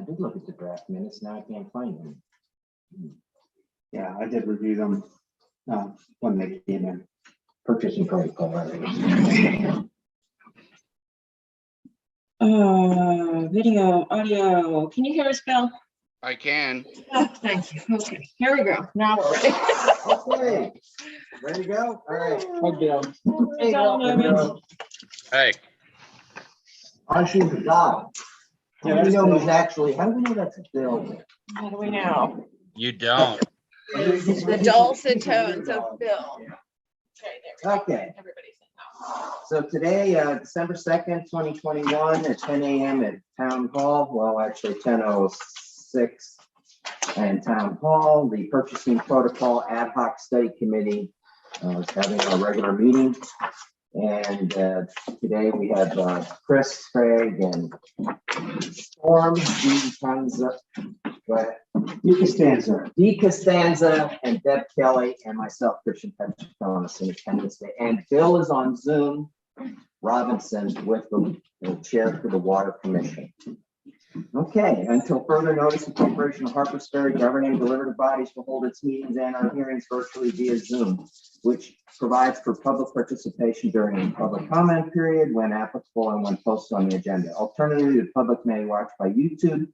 did look at the draft minutes. Now I can't find them. Yeah, I did review them when they came in. Purchasing protocol. Video, audio. Can you hear us, Bill? I can. Oh, thank you. Okay, here we go. Now we're ready. Okay, ready to go? All right. Hi, Bill. Hey, Bill. Hey, I see the dog. Yeah, How do we know that's who's actually, how do we know that's a Bill? How do we know? you don't. The dulcet tones of Bill. Okay, there we go. Okay, Everybody's in now. so today, December 2nd, 2021 at 10 a.m. at Town Hall, well, actually 10:06 and Town Hall, the Purchasing Protocol Ad Hoc Study Committee is having a regular meeting. And today we have Chris, Craig, and Storm, Dee Costanza, and Deb Kelly, and myself, Christian Thomas, in attendance today. And Bill is on Zoom, Robinson, with the chair for the Water Commission. Okay, until further notice, the Corporation of Harpers Ferry governing deliberative bodies will hold its meetings and our hearings virtually via Zoom, which provides for public participation during the public comment period when applicable and when posted on the agenda. Alternatively, the public may watch by YouTube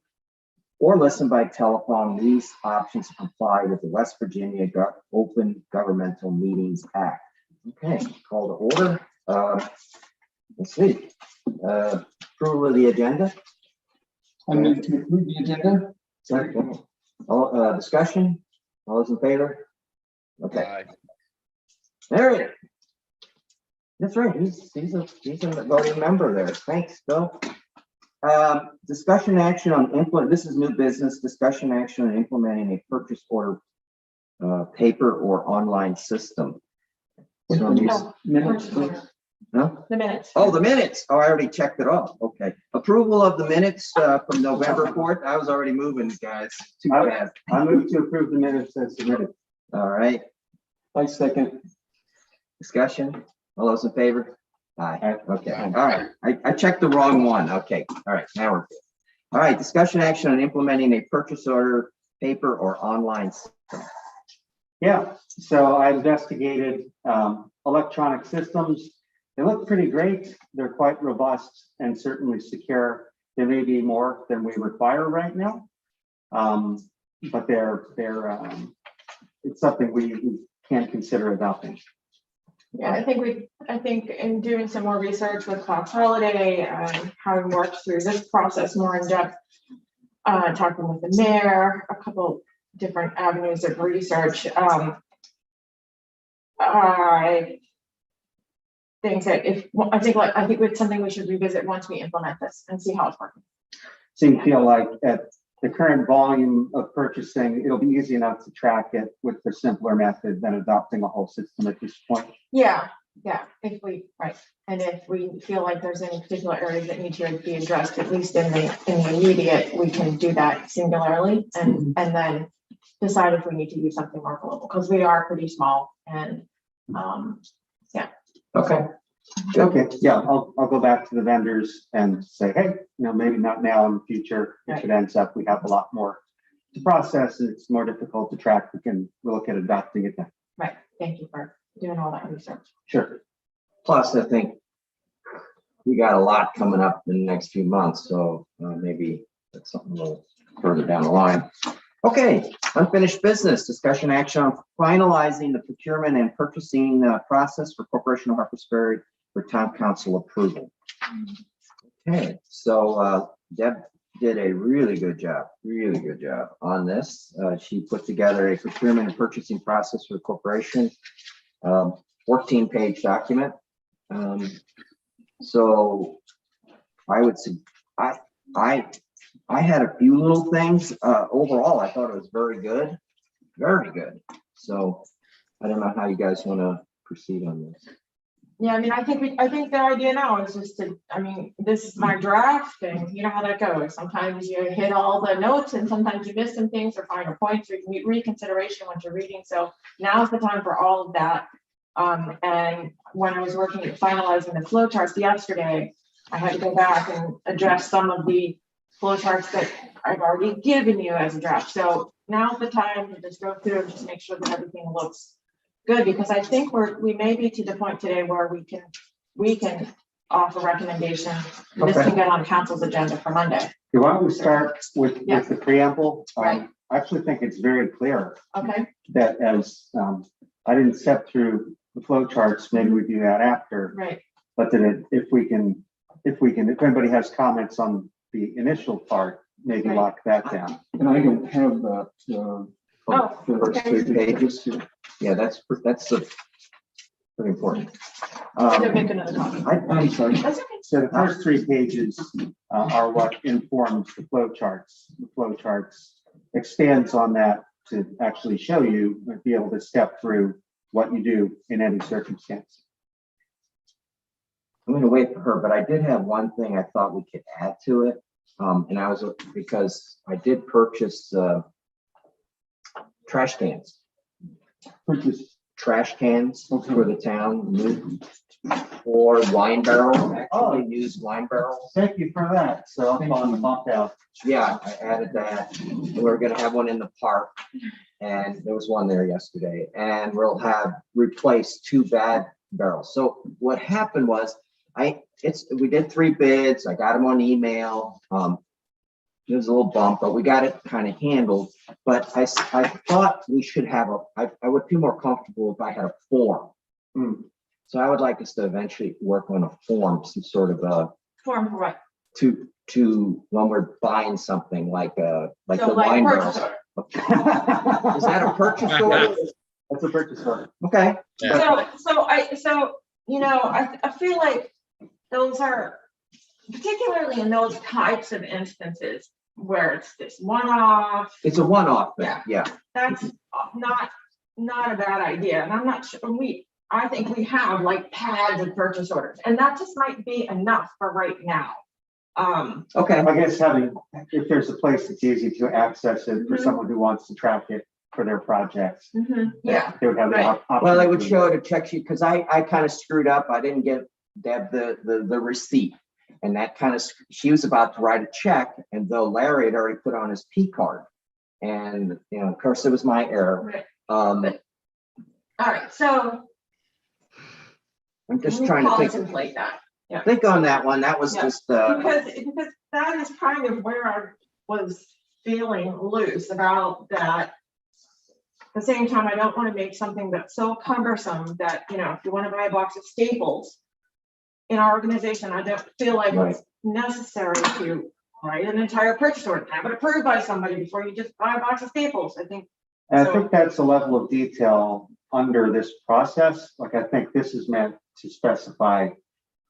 or listen by telephone. These options comply with the West Virginia Open Governmental Meetings Act. Okay, call to order. Let's see. Approval of the agenda. I move to approve the agenda. Second. All, discussion? All those in favor? Okay, Aye. there it is. That's right, he's a voting member there. Thanks, Bill. Discussion action on this is new business, discussion action on implementing a purchase order paper or online system. So Minutes. no? The minutes. Oh, the minutes. Oh, I already checked it off. Okay. Approval of the minutes from November 4th. I was already moving, guys. Too fast. I move to approve the minutes as submitted. All right. I second. Discussion. All those in favor? Aye. Aye. Okay. Aye. All right. I checked the wrong one. Okay. All right. Now we're good. All right. Discussion action on implementing a purchase order paper or online system. Yeah, so I investigated electronic systems. They look pretty great. They're quite robust and certainly secure. There may be more than we require right now, but it's something we can't consider adopting. Yeah, I think in doing some more research with Class Holiday, having worked through this process more in depth, talking with the mayor, a couple different avenues of research, I think that I think it's something we should revisit once we implement this and see how it's working. So you feel like at the current volume of purchasing, it'll be easy enough to track it with the simpler method than adopting a whole system at this point? Yeah, if we feel like there's any particular areas that need to be addressed, at least in the immediate, we can do that singularly and then decide if we need to use something more global, because we are pretty small and yeah. Okay. Okay, yeah, I'll go back to the vendors and say, hey, maybe not now, in the future, if it ends up we have a lot more to process and it's more difficult to track, we'll look at adopting it then. Right, thank you for doing all that research. Sure. Plus, I think we got a lot coming up in the next few months, so maybe that's something a little further down the line. Okay, unfinished business, discussion action on finalizing the procurement and purchasing process for Corporation of Harpers Ferry for town council approval. Okay, so Deb did a really good job on this. She put together a procurement and purchasing process for the corporation, 14-page document. So I would say, I had a few little things. Overall, I thought it was very good. So I don't know how you guys want to proceed on this. Yeah, I mean, I think the idea now is just to, this is my draft and you know how that goes. Sometimes you hit all the notes and sometimes you miss some things or find a point, so you can get reconsideration once you're reading. So now's the time for all of that. And when I was working at finalizing the flowcharts yesterday, I had to go back and address some of the flowcharts that I've already given you as a draft. So now's the time to just go through and just make sure that everything looks good, because I think we may be to the point today where we can offer recommendation. And this Okay. can get on council's agenda for Monday. Okay, why don't we start with Yeah. the preamble? Right. I actually think it's very clear Okay, that as, I didn't step through the flow charts, maybe we do that after, right. but that if anybody has comments on the initial part, maybe Right. lock that down. And I don't have that. Oh, First okay. 3 pages. Yeah, that's pretty important. They're making another copy. I'm sorry. That's okay. So the first 3 pages are what informs the flow charts. The flow charts expands on that to actually show you and be able to step through what you do in any circumstance. I'm gonna wait for her, but I did have one thing I thought we could add to it. And I was, because I did purchase trash cans. Purchase. Trash cans for the town, or wine barrels, actually used wine barrels. Thank you for that. So I'm on the bump out. Yeah, I added that. We're gonna have one in the park, and there was one there yesterday, and we'll have replaced 2 bad barrels. So what happened was, we did 3 bids, I got them on email. It was a little bump, but we got it kind of handled. But I thought we should have I would feel more comfortable if I had a form. So I would like us to eventually work on a form, some sort of Form for what? to when we're buying something like So the like wine purchase barrels. order. Is that a purchase order? That's a purchase order. Okay. Yeah. So you know, I feel like those are, particularly in those types of instances where it's this one-off, It's a one-off thing, yeah. that's not a bad idea. And I'm not sure, I think we have like pads of purchase orders, and that just might be enough for right now. Okay, I guess if there's a place that's easy to access it for Mhm. someone who wants to track it for their projects. Yeah, They would have the Right. option. well, it would to- show it a check sheet, because I kind of screwed up. I didn't get Deb the receipt. And that kind of, she was about to write a check, and though Larry had already put on his P card. And, you know, of course, it was my error. right. Um, All right, so I'm just we trying to contemplate that. think on that one. That was Yeah. just, Because that is kind of where I was feeling loose about that. At the same time, I don't want to make something that's so cumbersome that, you know, if you want to buy a box of Staples in our organization, I don't feel like it's necessary to write an entire purchase order, have it approved by somebody before you just buy a box of Staples. I think. And I think that's a level of detail under this process. Like, I think this is meant to specify,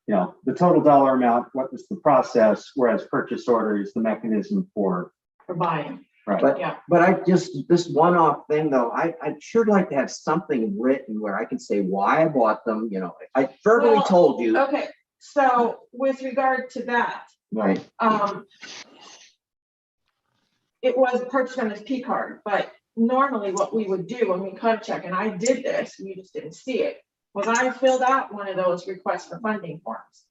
the total dollar amount, what was the process, whereas purchase order is the mechanism for. buying. Right. but I just, this one-off thing though, I'd sure like to have something written where I can say why I bought them, I verbally Well, told you. Okay, so with regard to that, Right, it was purchased on this P card, but normally what we would do when we cut a check, and I did this, you just didn't see it, was I filled out one of those requests for funding forms.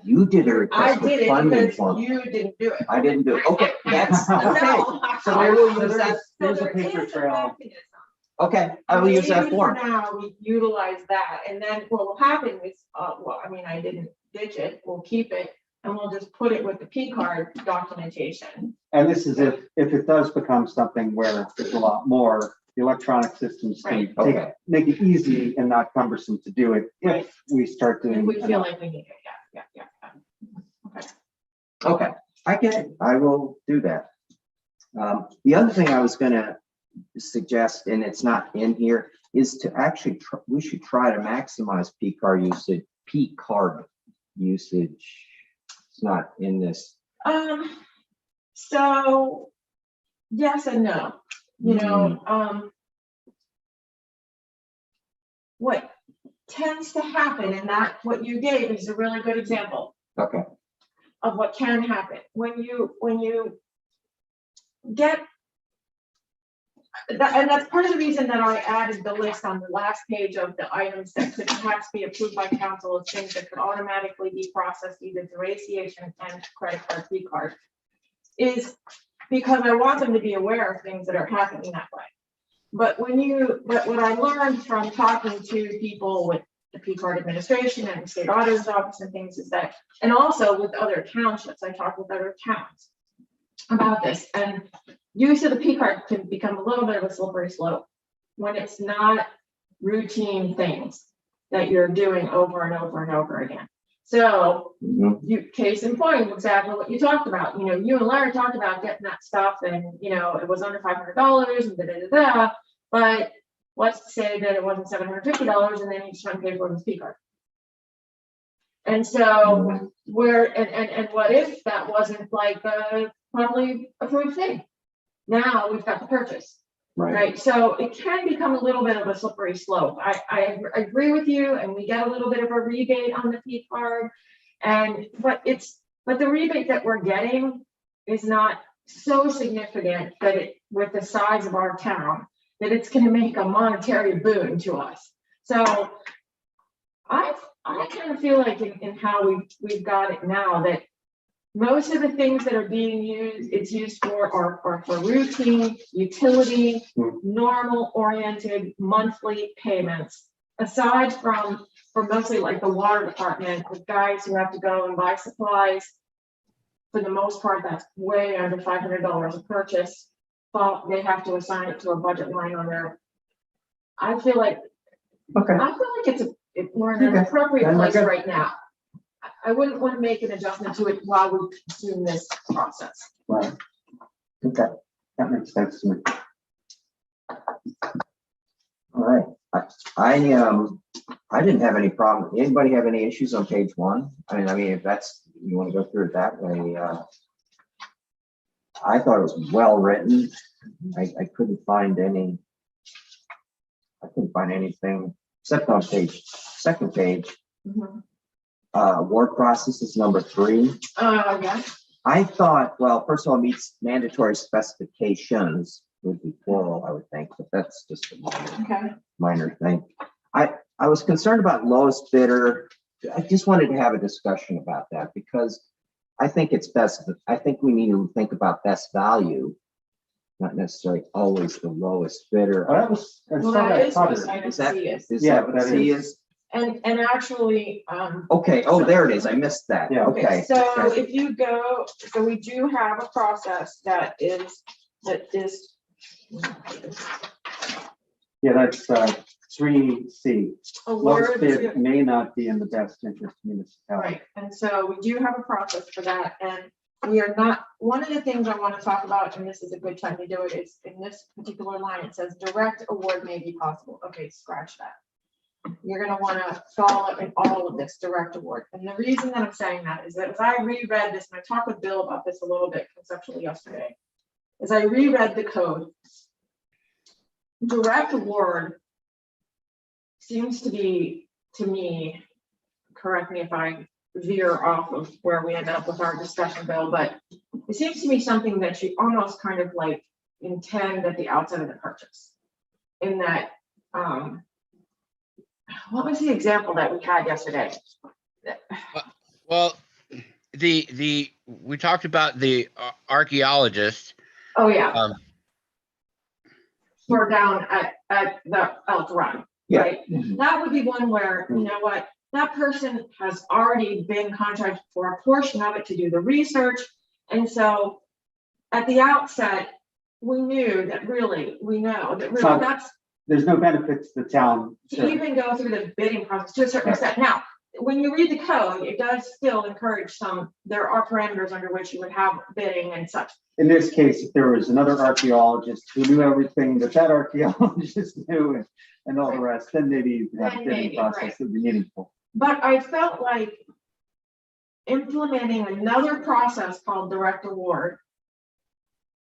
you did a I request for did it funding because form. you didn't do it. I didn't do it. Okay, that's, okay. No. So I will use that. There's a there paper is trail. mechanism. Okay, I will use that Maybe form. for now, we utilize that, and then what will happen is, I didn't ditch it, we'll keep it, and we'll just put it with the P card documentation. And this is if it does become something where there's a lot more, the electronic systems can Right. Okay. make it easy and not cumbersome to do it Right. if we start If doing. we feel like we need it, yeah. Okay, I get it. I will do that. The other thing I was gonna suggest, and it's not in here, is to actually, we should try to maximize P card usage. It's not in this. So, yes and no, what tends to happen, and that what you gave is a really good example Okay, of what can happen when you get that, and that's part of the reason that I added the list on the last page of the items that could perhaps be approved by council of things that could automatically be processed either through ACH and credit card, P card. is because I want them to be aware of things that are happening that way. But what I learned from talking to people with the P card administration and the state auditor's office and things is that, and also with other townships, I talked with other towns about this, and use of the P card can become a little bit of a slippery slope when it's not routine things that you're doing over and over and over again. So case in point, exactly what you talked about. You know, you and Larry talked about getting that stuff, and you know, it was under $500 and da da da da. But let's say that it wasn't $750, and then each time paid for the P card. And so and what if that wasn't like a probably approved thing? Now we've got the purchase. Right. So it can become a little bit of a slippery slope. I agree with you, and we get a little bit of a rebate on the P card, but the rebate that we're getting is not so significant that with the size of our town, that it's going to make a monetary boon to us. So I kind of feel like in how we've got it now, that most of the things that are being used, it's used for are for routine, utility, normal oriented monthly payments. Aside from for mostly like the water department, with guys who have to go and buy supplies, for the most part, that's way under $500 a purchase. But they have to assign it to a budget line on there. I feel like we're in an appropriate place right now. I wouldn't want to make an adjustment to it while we consume this process. Right. Okay, that makes sense to me. All right. I didn't have any problem. Anybody have any issues on page 1? I mean, if that's, you want to go through it that way. I thought it was well written. I couldn't find anything except on second page. Award process is number 3. Yeah. I thought, well, first of all, meets mandatory specifications would be plural, I would think, but that's just a minor thing. I was concerned about lowest bidder. I just wanted to have a discussion about that because I think it's best. I think we need to think about best value, not necessarily always the lowest bidder. That is what item C is. Yeah, but C is. And actually, okay. Oh, there it is. I missed that. Yeah. Okay. So if you go, so we do have a process that is. Yeah, that's 3C. Lowest Award bid may not be in the best interest of municipality. Right, and so we do have a process for that, and we are not, one of the things I want to talk about, and this is a good time to do it, is in this particular line, it says direct award may be possible. Okay, scratch that. You're going to want to follow in all of this direct award. And the reason that I'm saying that is that as I reread this, and I talked with Bill about this a little bit conceptually yesterday, as I reread the code, direct award seems to be, to me, correct me if I veer off of where we ended up with our discussion, Bill, but it seems to me something that you almost kind of like intend at the outset of the purchase. In that, what was the example that we had yesterday? Well, we talked about the archaeologist. Oh yeah. We're down at the Elk Run, right? That would be one where, you know what, that person has already been contracted for a portion of it to do the research. And so at the outset, we know that really there's no benefit to the town to even go through the bidding process to a certain extent. Now, when you read the code, it does still encourage there are parameters under which you would have bidding and such. In this case, if there was another archaeologist who knew everything that archaeologist knew and all the rest, then maybe that bidding process would be meaningful. But I felt like implementing another process called direct award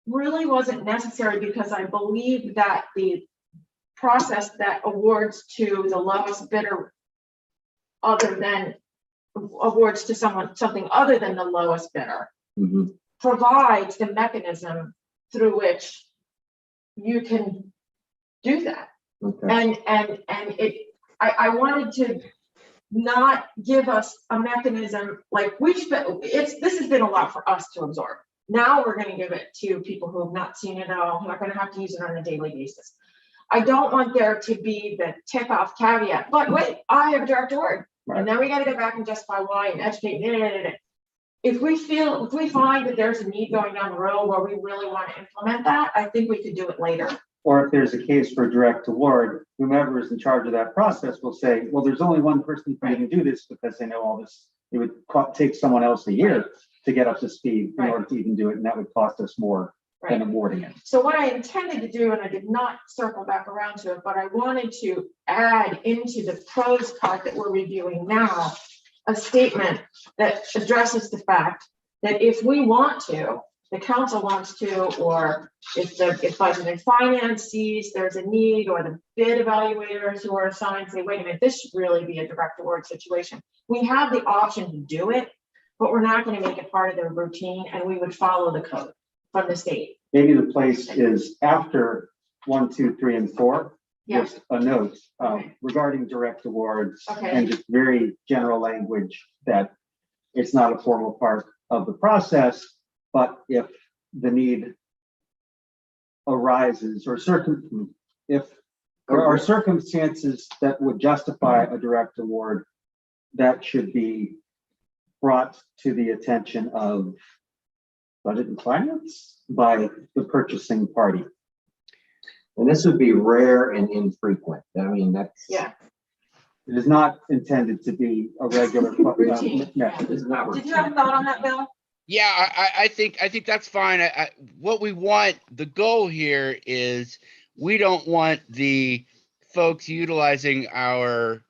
really wasn't necessary, because I believe that the process that awards to the lowest bidder awards to something other than the lowest bidder provides the mechanism through which you can do that. And I wanted to not give us a mechanism like this has been a lot for us to absorb. Now we're gonna give it to people who have not seen it at all, who are gonna have to use it on a daily basis. I don't want there to be the tick off caveat, but wait, I have a direct award. And then we gotta go back and justify why and educate. If we find that there's a need going down the road where we really want to implement that, I think we could do it later. Or if there's a case for direct award, whomever is in charge of that process will say, well, there's only one person who can even do this because they know all this. It would take someone else a year to get up to speed in order to even do it, and that would cost us more than awarding it. So what I intended to do, and I did not circle back around to it, but I wanted to add into the pros part that we're reviewing now, a statement that addresses the fact that if we want to, the council wants to, or if Budget and Finance sees there's a need, or the bid evaluators who are assigned say, wait a minute, this should really be a direct award situation. We have the option to do it, but we're not going to make it part of their routine, and we would follow the code from the state. Maybe the place is after 1, 2, 3, and 4. Yeah. Just a note regarding direct awards Okay. and just very general language that it's not a formal part of the process, but if the need arises or if there are circumstances that would justify a direct award, that should be brought to the attention of Budget and Finance by the purchasing party. And this would be rare and infrequent. I mean, that's. Yeah. It is not intended to be a regular Routine. method. It's not. Did you have a thought on that, Bill? Yeah, I think that's fine. What we want, the goal here is we don't want the folks utilizing our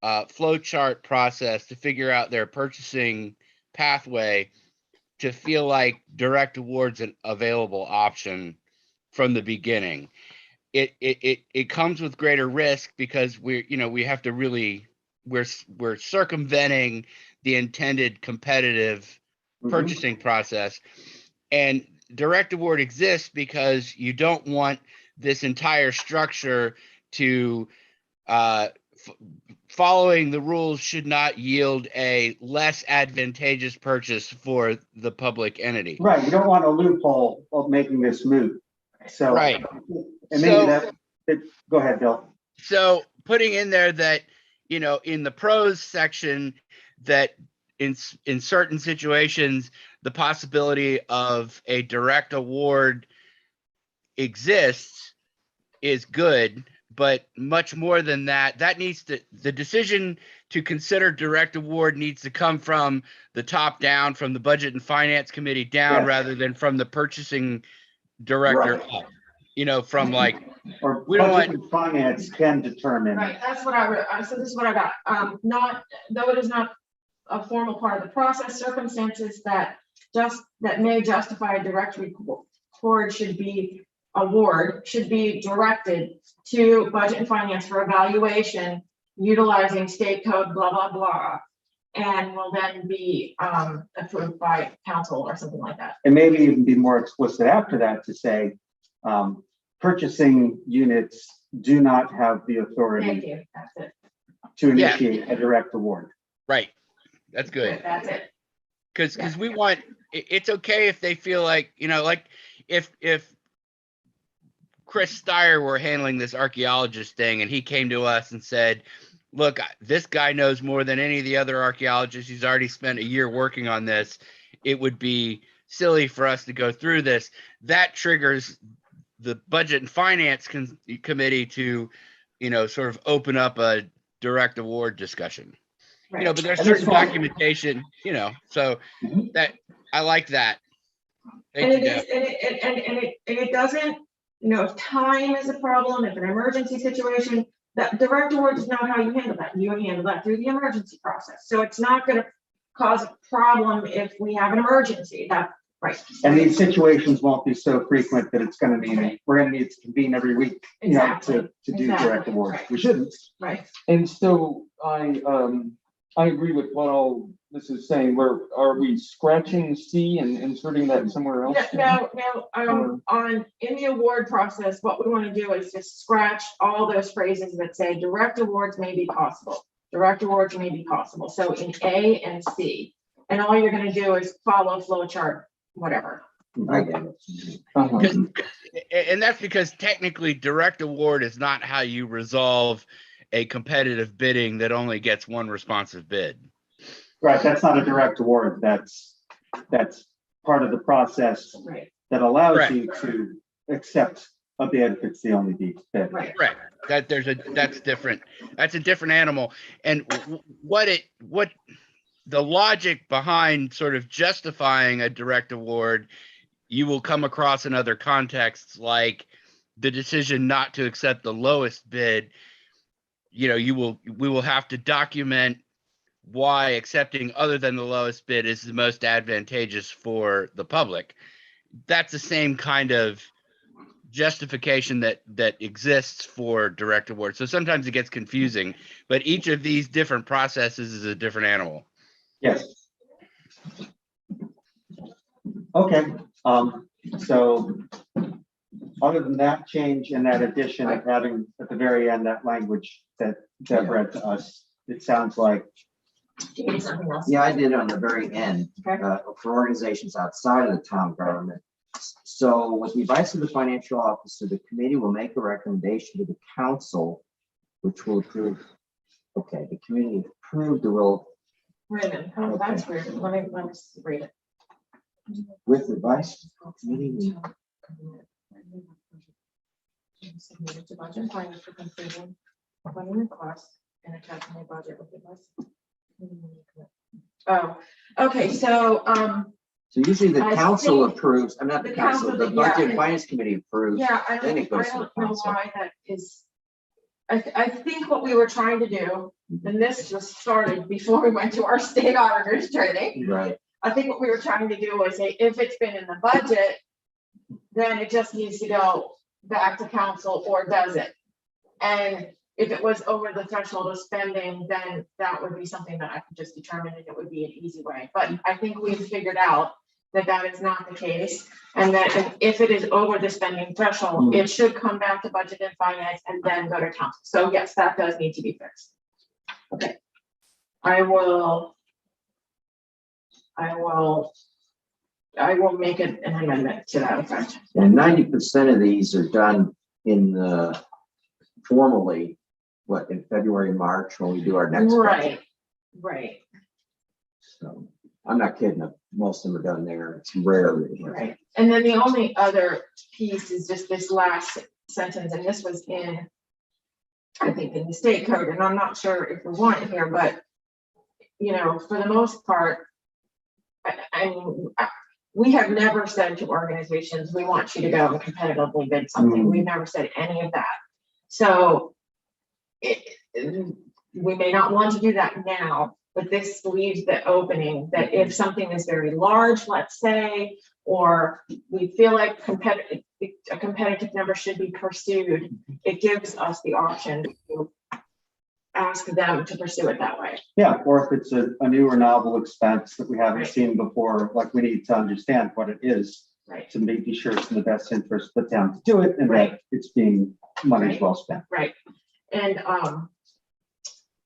flowchart process to figure out their purchasing pathway to feel like direct awards an available option from the beginning. It comes with greater risk because we have to really, we're circumventing the intended competitive purchasing process, and direct award exists because you don't want this entire structure to following the rules should not yield a less advantageous purchase for the public entity. Right, you don't want a loophole of making this moot. So, Right. And maybe go ahead, Bill. So putting in there that, in the pros section, that in certain situations, the possibility of a direct award exists is good, but much more than that, the decision to consider direct award needs to come from the top down, from the Budget and Finance Committee down, rather than from the purchasing director up. From like, or we don't Budget and Finance can determine. Right, that's what I wrote. So this is what I got. Though it is not a formal part of the process, circumstances that may justify a direct award should be directed to Budget and Finance for evaluation utilizing state code, blah, blah, blah, and will then be approved by council or something like that. And maybe even be more explicit after that to say, purchasing units do not have the Thank authority you, that's it. to initiate a direct award. right. That's good. That's it. Because we want, it's okay if they feel like, like if Chris Steyer were handling this archaeologist thing and he came to us and said, look, this guy knows more than any of the other archaeologists. He's already spent a year working on this. It would be silly for us to go through this. That triggers the Budget and Finance Committee to, sort of open up a direct award discussion. Right. But there's certain documentation, so that I like that. And it doesn't, if time is a problem, if an emergency situation, that direct award is not how you handle that. You handle that through the emergency process. So it's not going to cause a problem if we have an emergency. That's right. And these situations won't be so frequent that it's going to mean we're going to need to convene every week, to do direct awards. Right. We shouldn't. Right. And so I agree with what all this is saying. Are we scratching C and inserting that somewhere else? No, in the award process, what we want to do is just scratch all those phrases that say direct awards may be possible. Direct awards may be possible. So in A and C, and all you're going to do is follow flowchart, whatever. I get it. Uh-huh. And that's because technically direct award is not how you resolve a competitive bidding that only gets one responsive bid. Right, that's not a direct award. That's part of the process Right, that allows Correct. you to accept a bid if it's the only bid. right. Correct. That's different. That's a different animal. And what the logic behind sort of justifying a direct award, you will come across in other contexts, like the decision not to accept the lowest bid. You know, we will have to document why accepting other than the lowest bid is the most advantageous for the public. That's the same kind of justification that exists for direct award. So sometimes it gets confusing, but each of these different processes is a different animal. Yes. Okay, so other than that change and that addition of having at the very end that language that Deb read to us, it sounds like, Do you need something else? Yeah, I did on the very end, Okay. for organizations outside of the town government. So with the advice of the financial officer, the committee will make a recommendation to the council, which will approve. Okay, the committee approved the role Wait a minute, oh, that's weird. Let me read it. with advice. Committee. Submitted to budget and finance for completing funding requests and attaching a budget with advice. Oh, okay, so, So usually the I council think approves, I'm not the the council, council, the yeah. budget and finance committee approves. yeah, I Then don't, it goes I to the don't know council. why that is. I think what we were trying to do, and this was started before we went to our state auditors training. Right, I think what we were trying to do was say, if it's been in the budget, then it just needs to go back to council, or does it? And if it was over the threshold of spending, then that would be something that I could just determine, and it would be an easy way. But I think we've figured out that that is not the case, and that if it is over the spending threshold, it should come back to budget and finance and then go to council. So yes, that does need to be fixed. Okay. I will make an amendment to that effect. and 90% of these are done in the formally, what, in February, March, when we do our next. budget. Right, right, So I'm not kidding, most of them are done there. It's rare. that you have- right. And then the only other piece is just this last sentence, and this was in, I think, in the state code, and I'm not sure if we want it here, but you know, for the most part, I mean, we have never said to organizations, we want you to go and competitively bid something. We've never said any of that. So we may not want to do that now, but this leaves the opening that if something is very large, let's say, or we feel like a competitive number should be pursued, it gives us the option to ask them to pursue it that way. yeah, or if it's a new or novel expense that we haven't Right. seen before, like we need to understand what it is Right, to be sure it's in the best interest of the town to do it, and Right. that it's being money Right. well spent. right. And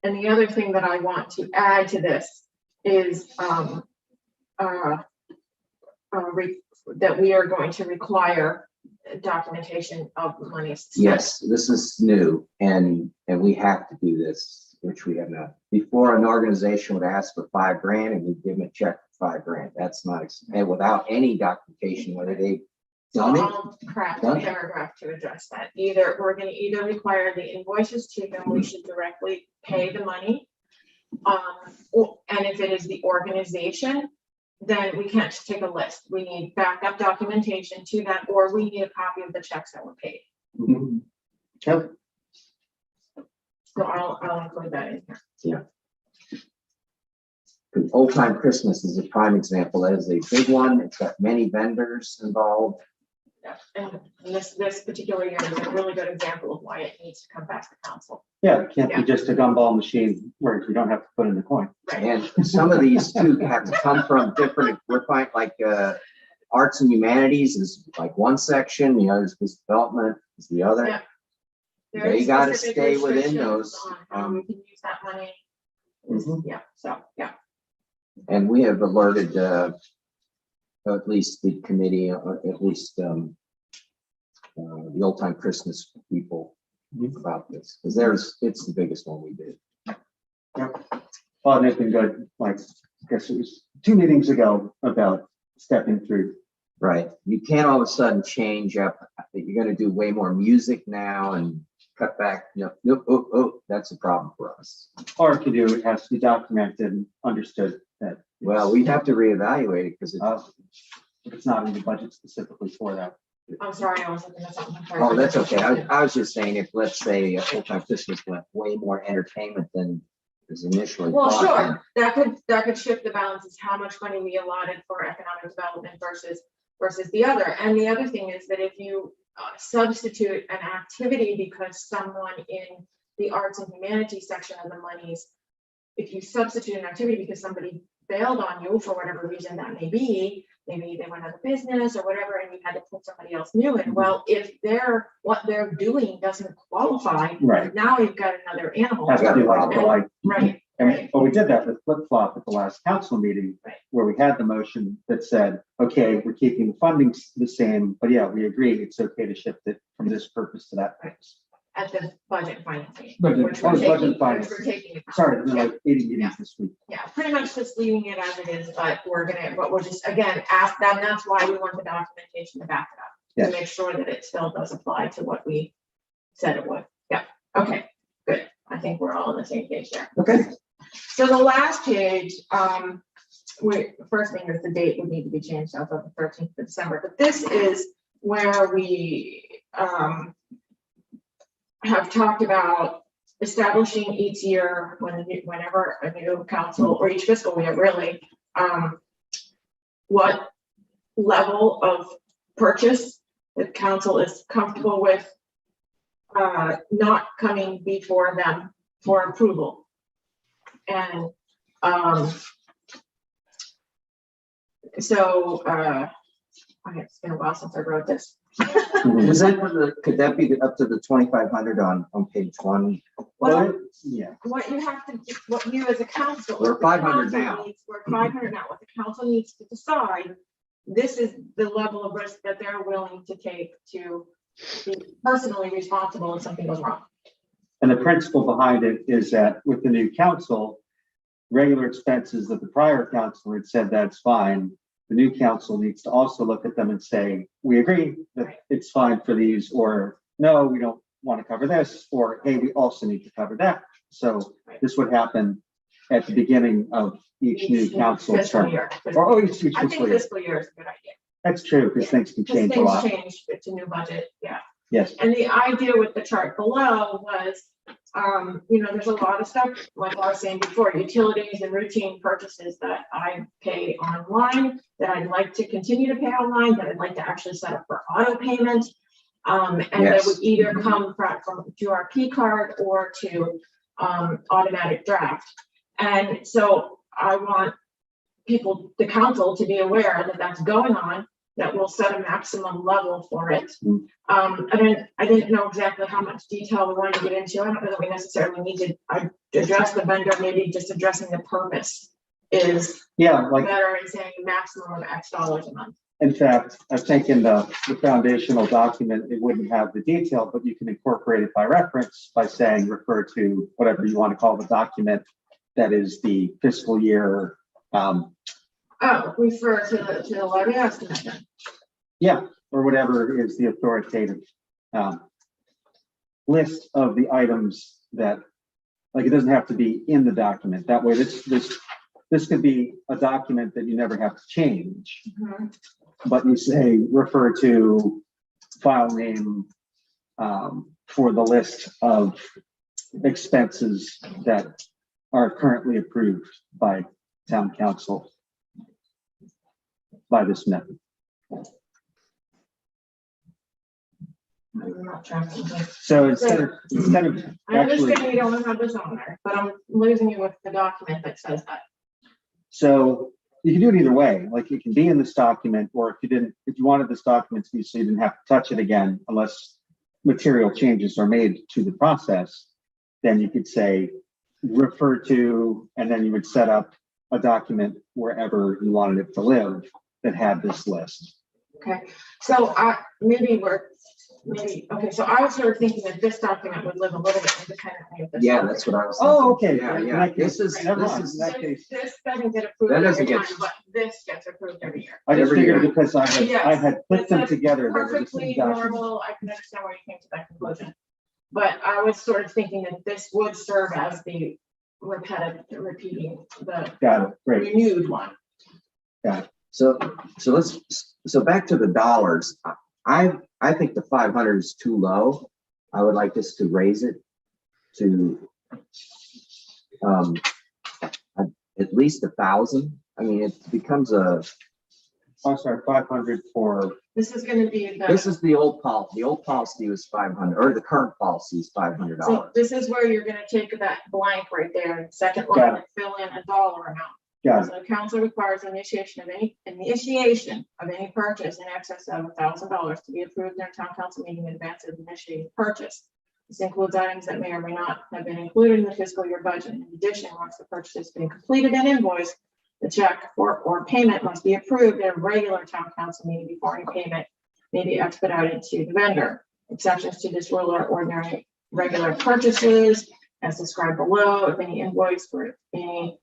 the other thing that I want to add to this is that we are going to require documentation of monies spent. Yes, this is new, and we have to do this, which we have not. Before, an organization would ask for $5,000 and we'd give them a check for $5,000. That's not, and without any documentation, whether they've So done it. I'll craft a Done it. paragraph to address that. We're gonna either require the invoices to them, we should directly pay the money. And if it is the organization, then we can't just take a list. We need backup documentation to that, or we need a copy of the checks that were paid. Mhm. Yep, So I'll include that in here. Old Time Christmas is a prime example. That is a big one. It's got many vendors involved. Yeah. And this particular year is a really good example of why it needs to come back to council. yeah, it can't Yeah. be just a gumball machine where you don't have to put in the coin. Right, And some of these too have to come from different, refined, like arts and humanities is like one section, the other is business development is the other. Yeah. They gotta specific stay within restrictions those, on how we can use that money. Mhm. Yeah, so, yeah, And we have alerted at least the committee, or at least the old time Christmas people about this, because it's the biggest one we did. Well, and it's been good, like, I guess it was 2 meetings ago about stepping through. Right. You can't all of a sudden change up that you're going to do way more music now and cut back. Nope. Oh, that's a problem for us. Or if you do, it has to be documented and understood that. Well, we have to reevaluate it because It's not in the budget specifically for that. I'm sorry, I was looking at something. oh, that's okay. I was just saying, if let's say full-time Christmas went way more entertainment than was initially Well, thought. sure, that could shift the balances, how much money we allotted for economic development versus the other. And the other thing is that if you substitute an activity because someone in the arts and humanities section of the monies, if you substitute an activity because somebody bailed on you for whatever reason that may be, maybe they went out of business or whatever, and you had to put somebody else new in. Well, if what they're doing doesn't qualify, Right. now you've got another animal. Has to be like the like. Right. And but we did that with flip flop at the last council meeting, Right. where we had the motion that said, okay, we're keeping the funding the same, but yeah, we agree it's okay to shift it from this purpose to that purpose. At the budget financing. Budget- which we're budget taking- finance. which we're taking. Sorry, there's like 80 meetings this week. Yeah, pretty much just leaving it as it is, but we're just, again, ask that, and that's why we want the documentation to back it up. Yes. To make sure that it still does apply to what we said it would. Yeah, okay, good. I think we're all on the same page there. Okay. So the last page, first thing is the date would need to be changed out of the 13th of December, but this is where we have talked about establishing each year whenever a new council, or each fiscal year really, what level of purchase the council is comfortable with not coming before them for approval. And so it's been a while since I wrote this. Is that could that be up to the 2,500 on page 1? Well, Yeah, what you have to, what you as a council. We're what the 500 council now. needs- We're 500 now. What the council needs to decide, this is the level of risk that they're willing to take to be personally responsible if something goes wrong. and the principle behind it is that with the new council, regular expenses that the prior council had said that's fine, the new council needs to also look at them and say, we agree that it's fine for these, or no, we don't want to cover this, or hey, we also need to cover that. So this would happen at the beginning of each new council Fiscal term. year. Or each I think fiscal year. fiscal year is a good idea. That's true, because things can Because change a things lot. change, it's a new budget, yeah. Yes. And the idea with the chart below was, there's a lot of stuff, like I was saying before, utilities and routine purchases that I pay online, that I'd like to continue to pay online, that I'd like to actually set up for auto payment. And that Yes. would either come from to our P card or to automatic draft. And so I want people, the council, to be aware that that's going on, that we'll set a maximum level for it. I didn't know exactly how much detail we wanted to get into. I don't know that we necessarily need to address the vendor, maybe just addressing the purpose is Yeah, like, better in saying maximum of X dollars a month. in fact, I think in the foundational document, it wouldn't have the detail, but you can incorporate it by reference by saying, refer to whatever you want to call the document. That is the fiscal year. Refer to the levy estimate then. Yeah, or whatever is the authoritative list of the items that, like, it doesn't have to be in the document. That way, this could be a document that you never have to change, but you say, refer to file name for the list of expenses that are currently approved by town council by this method. I'm not tracking here. So instead of I actually, understand you don't have this on there, but I'm losing you with the document that says that. so you can do it either way. Like, it can be in this document, or if you wanted this document to be so you didn't have to touch it again unless material changes are made to the process, then you could say refer to, and then you would set up a document wherever you wanted it to live that had this list. Okay, so okay, so I was sort of thinking that this document would live a little bit independently of this. Yeah, document. that's what I was thinking. Oh, okay. Yeah, In yeah, that this case, is, never this mind. is, In that case, This doesn't get approved That every doesn't time, get- but this gets approved every year. I just every figured year. because I Yes, had put that's them a together. they were the Perfectly same document. normal, I can understand why you came to that conclusion. But I was sort of thinking that this would serve as the repeating the Got it, great. renewed one. so back to the dollars. I think the 500 is too low. I would like us to raise it to at least 1,000. I mean, it becomes I'm sorry, 500 for, This is gonna be this the, is the old policy. The old policy was 500, or the current policy is $500. so this is where you're gonna take that blank right there, and second Got line, and fill in a dollar amount. got it, So council requires initiation of any purchase in excess of $1,000 to be approved in a town council meeting in advance of initiating purchase. This includes items that may or may not have been included in the fiscal year budget. In addition, once the purchase has been completed and invoiced, the check or payment must be approved at a regular town council meeting before any payment may be expedited to the vendor. Exceptions to this rule are ordinary regular purchases as described below. If an invoice for any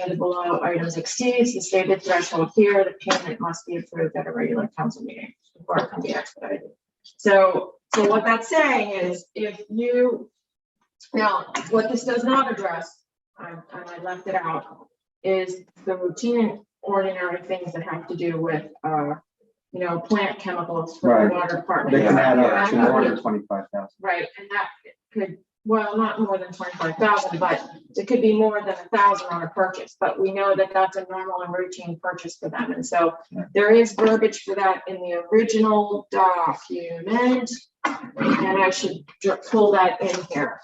of the below items exceeds the stated threshold here, the payment must be approved at a regular council meeting before it can be expedited. So what that's saying is what this does not address, and I left it out, is the routine and ordinary things that have to do with, plant chemicals for Right. the water department. they can Yeah, add yeah, up to yeah. more than 25,000. Right, and that could, well, not more than 25,000, but it could be more than 1,000 on a purchase, but we know that that's a normal and routine purchase for them. And so there is verbiage for that in the original document. And I should pull that in here,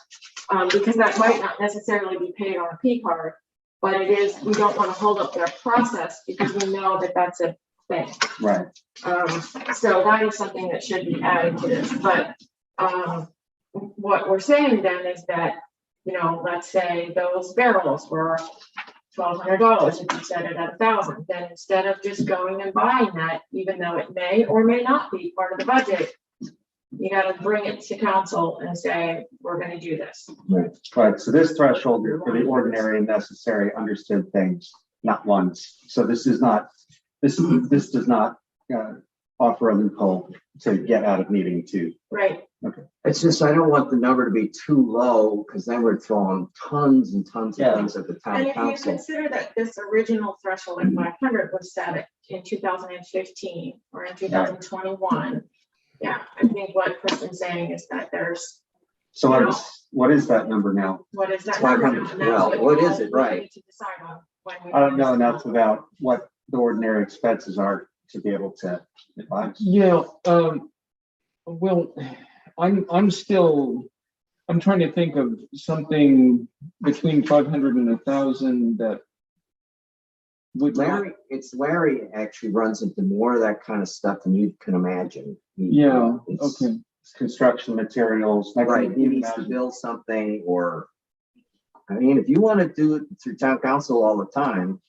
because that might not necessarily be paid on a P card, but it is, we don't want to hold up their process because we know that that's a thing. Right, So that is something that should be added to this, but, what we're saying then is that, let's say those barrels were $1,200, if you set it at 1,000, then instead of just going and buying that, even though it may or may not be part of the budget, you gotta bring it to council and say, we're gonna do this. right, so this threshold for the ordinary and necessary understood things, not ones. So this is not, this does not offer a loophole to get out of needing to. Right, It's just, I don't want the number to be too low, because then we're throwing tons and tons Yeah. of things at the and town if you council. consider that this original threshold of 500 was set in 2015 or in 2021, yeah, I think what Kristen's saying is that there's, So what is that number now? what is that? 500, number? And that's well, what what you is all it, right? need to decide on when we I don't do know this. enough about what the ordinary expenses are to be able to advise. Yeah, well, I'm trying to think of something between 500 and 1,000 that would not. Larry actually runs into more of that kind of stuff than you can imagine. Yeah, It's- okay. Construction materials. Right, he needs to build something, or, I mean, if you want to do it through town council all the time,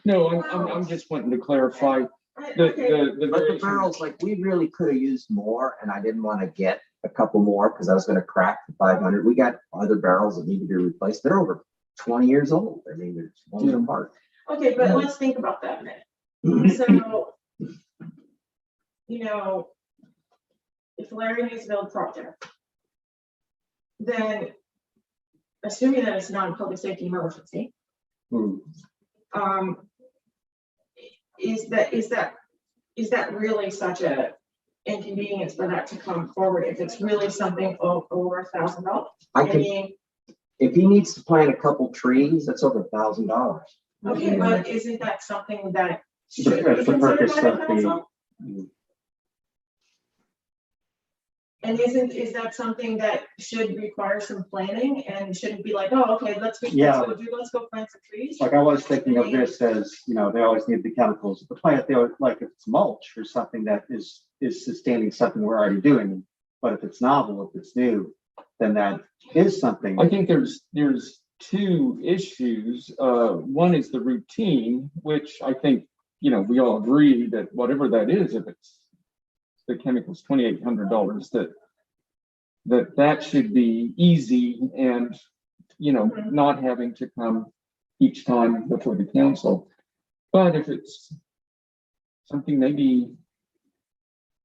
No, I'm just wanting to clarify Okay. the but the various- barrels, like, we really could have used more, and I didn't want to get a couple more because I was going to crack the 500. We got other barrels that need to be replaced. They're over 20 years old. I mean, they're falling Yeah. apart. Okay, but let's think about that a minute. So, if Larry needs to build a project, then assuming that it's not a public safety emergency, Hmm. is that really such a inconvenience for that to come forward if it's really something over $1,000? I can, if he needs to plant a couple trees, that's over $1,000. Okay, but isn't that something that should be That's the considered purpose by the of the- council? And is that something that should require some planning and shouldn't be like, oh, okay, let's go plant some trees? Like I was thinking of this as, they always need the chemicals at the plant. They always, like if it's mulch or something that is sustaining something we're already doing. But if it's novel, if it's new, then that is something. I think there's two issues. One is the routine, which I think, you know, we all agree that whatever that is, if it's the chemicals, $2,800, that should be easy and, you know, not having to come each time before the council. But if it's something maybe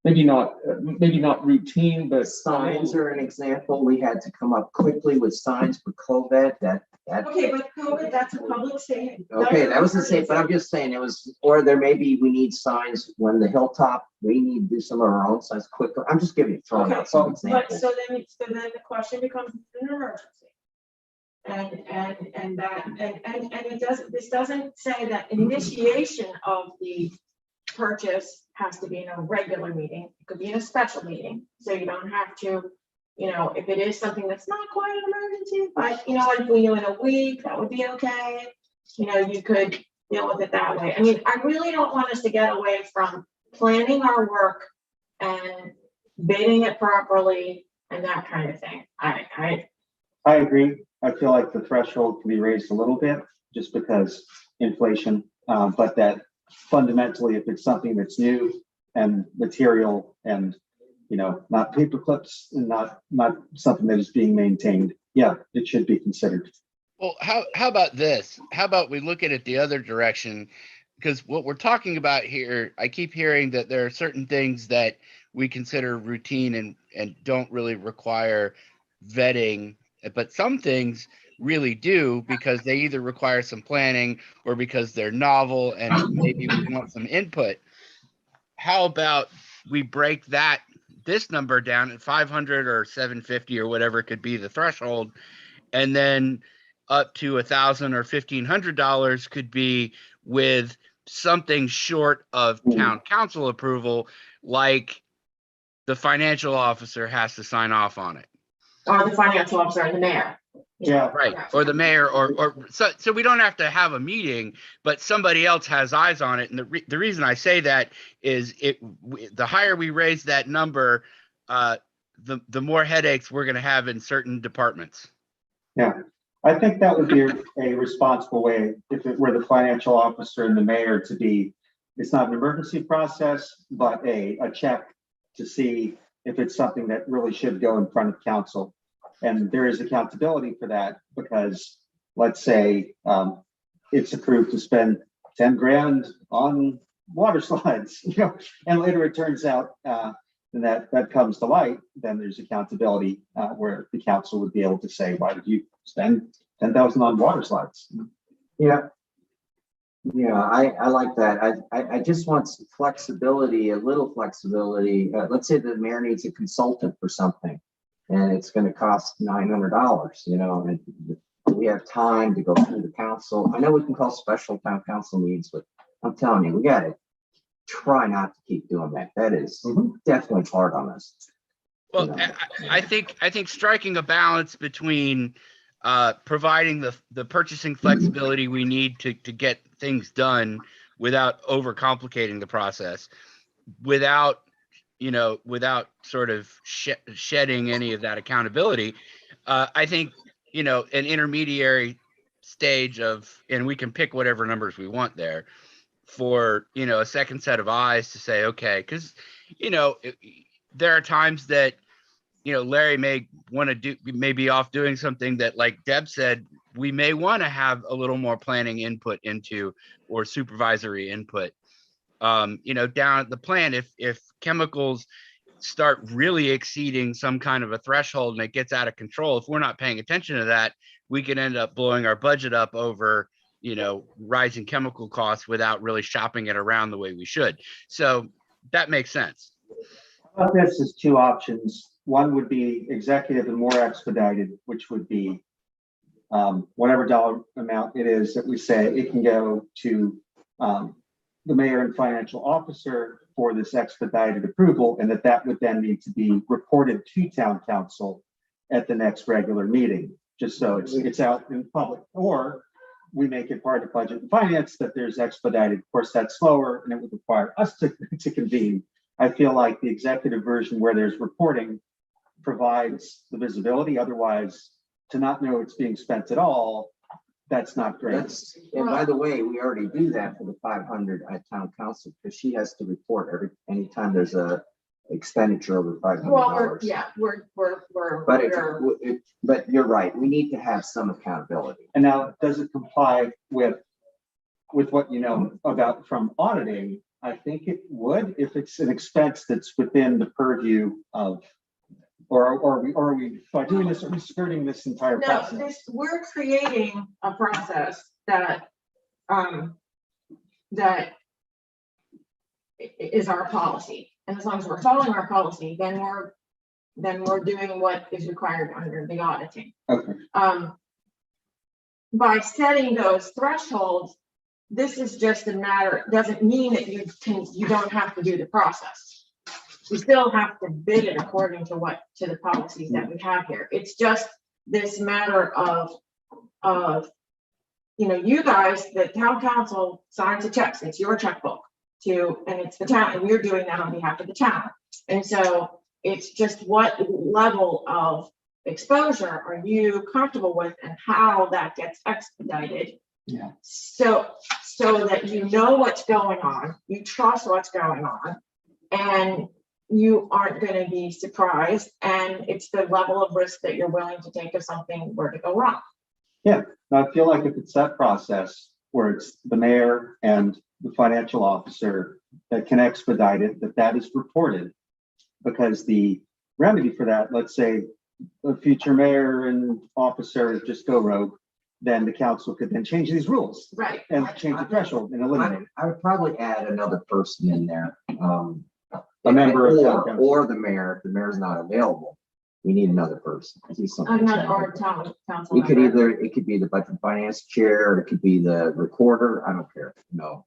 not routine, but Signs are an example. We had to come up quickly with signs for COVID that, Okay, but COVID, that's a public statement. okay, that was the same, but I'm just saying it was, or there may be, we need signs when the hilltop, we need to do some of our own signs quicker. I'm just throwing Okay, out some but examples. so then the question becomes an emergency. And this doesn't say that initiation of the purchase has to be in a regular meeting. It could be in a special meeting, so you don't have to, you know, if it is something that's not quite an emergency, but you know, if we knew in a week, that would be okay. You know, you could deal with it that way. I mean, I really don't want us to get away from planning our work and bidding it properly and that kind of thing. I agree. I feel like the threshold can be raised a little bit just because inflation, but that fundamentally, if it's something that's new and material and, you know, not paper clips and not something that is being maintained, yeah, it should be considered. Well, how about this? How about we look at it the other direction? Because what we're talking about here, I keep hearing that there are certain things that we consider routine and don't really require vetting, but some things really do because they either require some planning or because they're novel and maybe we want some input. How about we break this number down at 500 or 750 or whatever could be the threshold, and then up to $1,000 or $1,500 could be with something short of town council approval, like the financial officer has to sign off on it. Or the financial officer and the mayor. Yeah. Right, or the mayor, or so we don't have to have a meeting, but somebody else has eyes on it. And the reason I say that is the higher we raise that number, the more headaches we're going to have in certain departments. Yeah, I think that would be a responsible way if it were the financial officer and the mayor to be, it's not an emergency process, but a check to see if it's something that really should go in front of council. And there is accountability for that because let's say it's approved to spend 10 grand on water slides, you know, and later it turns out and that comes to light, then there's accountability where the council would be able to say, why did you spend 10,000 on water slides? Yeah. Yeah, I like that. I just want some flexibility, a little flexibility. Let's say the mayor needs a consultant for something and it's going to cost $900, you know, and we have time to go through the council. I know we can call special town council meetings, but I'm telling you, we got to try not to keep doing that. That is definitely hard on us. Well, you know? I think striking a balance between providing the purchasing flexibility we need to get things done without overcomplicating the process, without sort of shedding any of that accountability. I think, you know, an intermediary stage and we can pick whatever numbers we want there for, you know, a second set of eyes to say, okay, because, you know, there are times that, you know, Larry may be off doing something that, like Deb said, we may want to have a little more planning input into or supervisory input. You know, down at the plant, if chemicals start really exceeding some kind of a threshold and it gets out of control, if we're not paying attention to that, we can end up blowing our budget up over, you know, rising chemical costs without really shopping it around the way we should. So that makes sense. This is two options. One would be executive and more expedited, which would be whatever dollar amount it is that we say it can go to the mayor and financial officer for this expedited approval, and that would then need to be reported to town council at the next regular meeting, just so it's out in public. Or we make it part of budget and finance that there's expedited. Of course, that's slower and it would require us to convene. I feel like the executive version where there's reporting provides the visibility. Otherwise, to not know it's being spent at all, that's not great. That's, and by the way, we already do that for the 500 at town council, because she has to report anytime there's a expenditure over $500. Well, But you're right, we need to have some accountability. And now, does it comply with what you know about from auditing? I think it would, if it's an expense that's within the purview of, or are we by doing this, are we skirting this entire No, process? we're creating a process that is our policy. And as long as we're following our policy, then we're doing what is required under the auditing. Okay. By setting those thresholds, this is just a matter, doesn't mean that you don't have to do the process. You still have to bid it according to the policies that we have here. It's just this matter of, you guys, the town council signs the checks, it's your checkbook and it's the town, and you're doing that on behalf of the town. And so it's just what level of exposure are you comfortable with and how that gets expedited. Yeah. So that you know what's going on, you trust what's going on, and you aren't going to be surprised. And it's the level of risk that you're willing to take if something were to go wrong. Yeah, I feel like if it's that process where it's the mayor and the financial officer that can expedite it, that is reported, because the remedy for that, let's say the future mayor and officer just go rogue, then the council could then change these rules Right. and change the threshold and eliminate it. I would probably add another person in there. A member of town council. or the mayor, if the mayor's not available, we need another person. I see something I'm not saying our that. town council. You could member. it could be the budget and finance chair, or it could be the recorder. I don't care. No.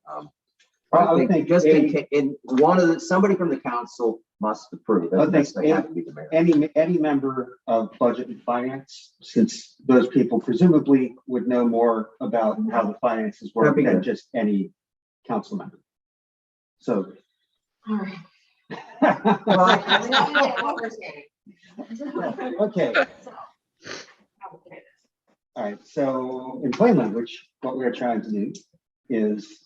I would think just in one of somebody from the council must approve. It I think doesn't have to be the mayor. any member of budget and finance, since those people presumably would know more about how the finances work That'd be than good. just any council member. So. All right. Well, I know what we're saying. Okay, all right, so in plain language, what we're trying to do is,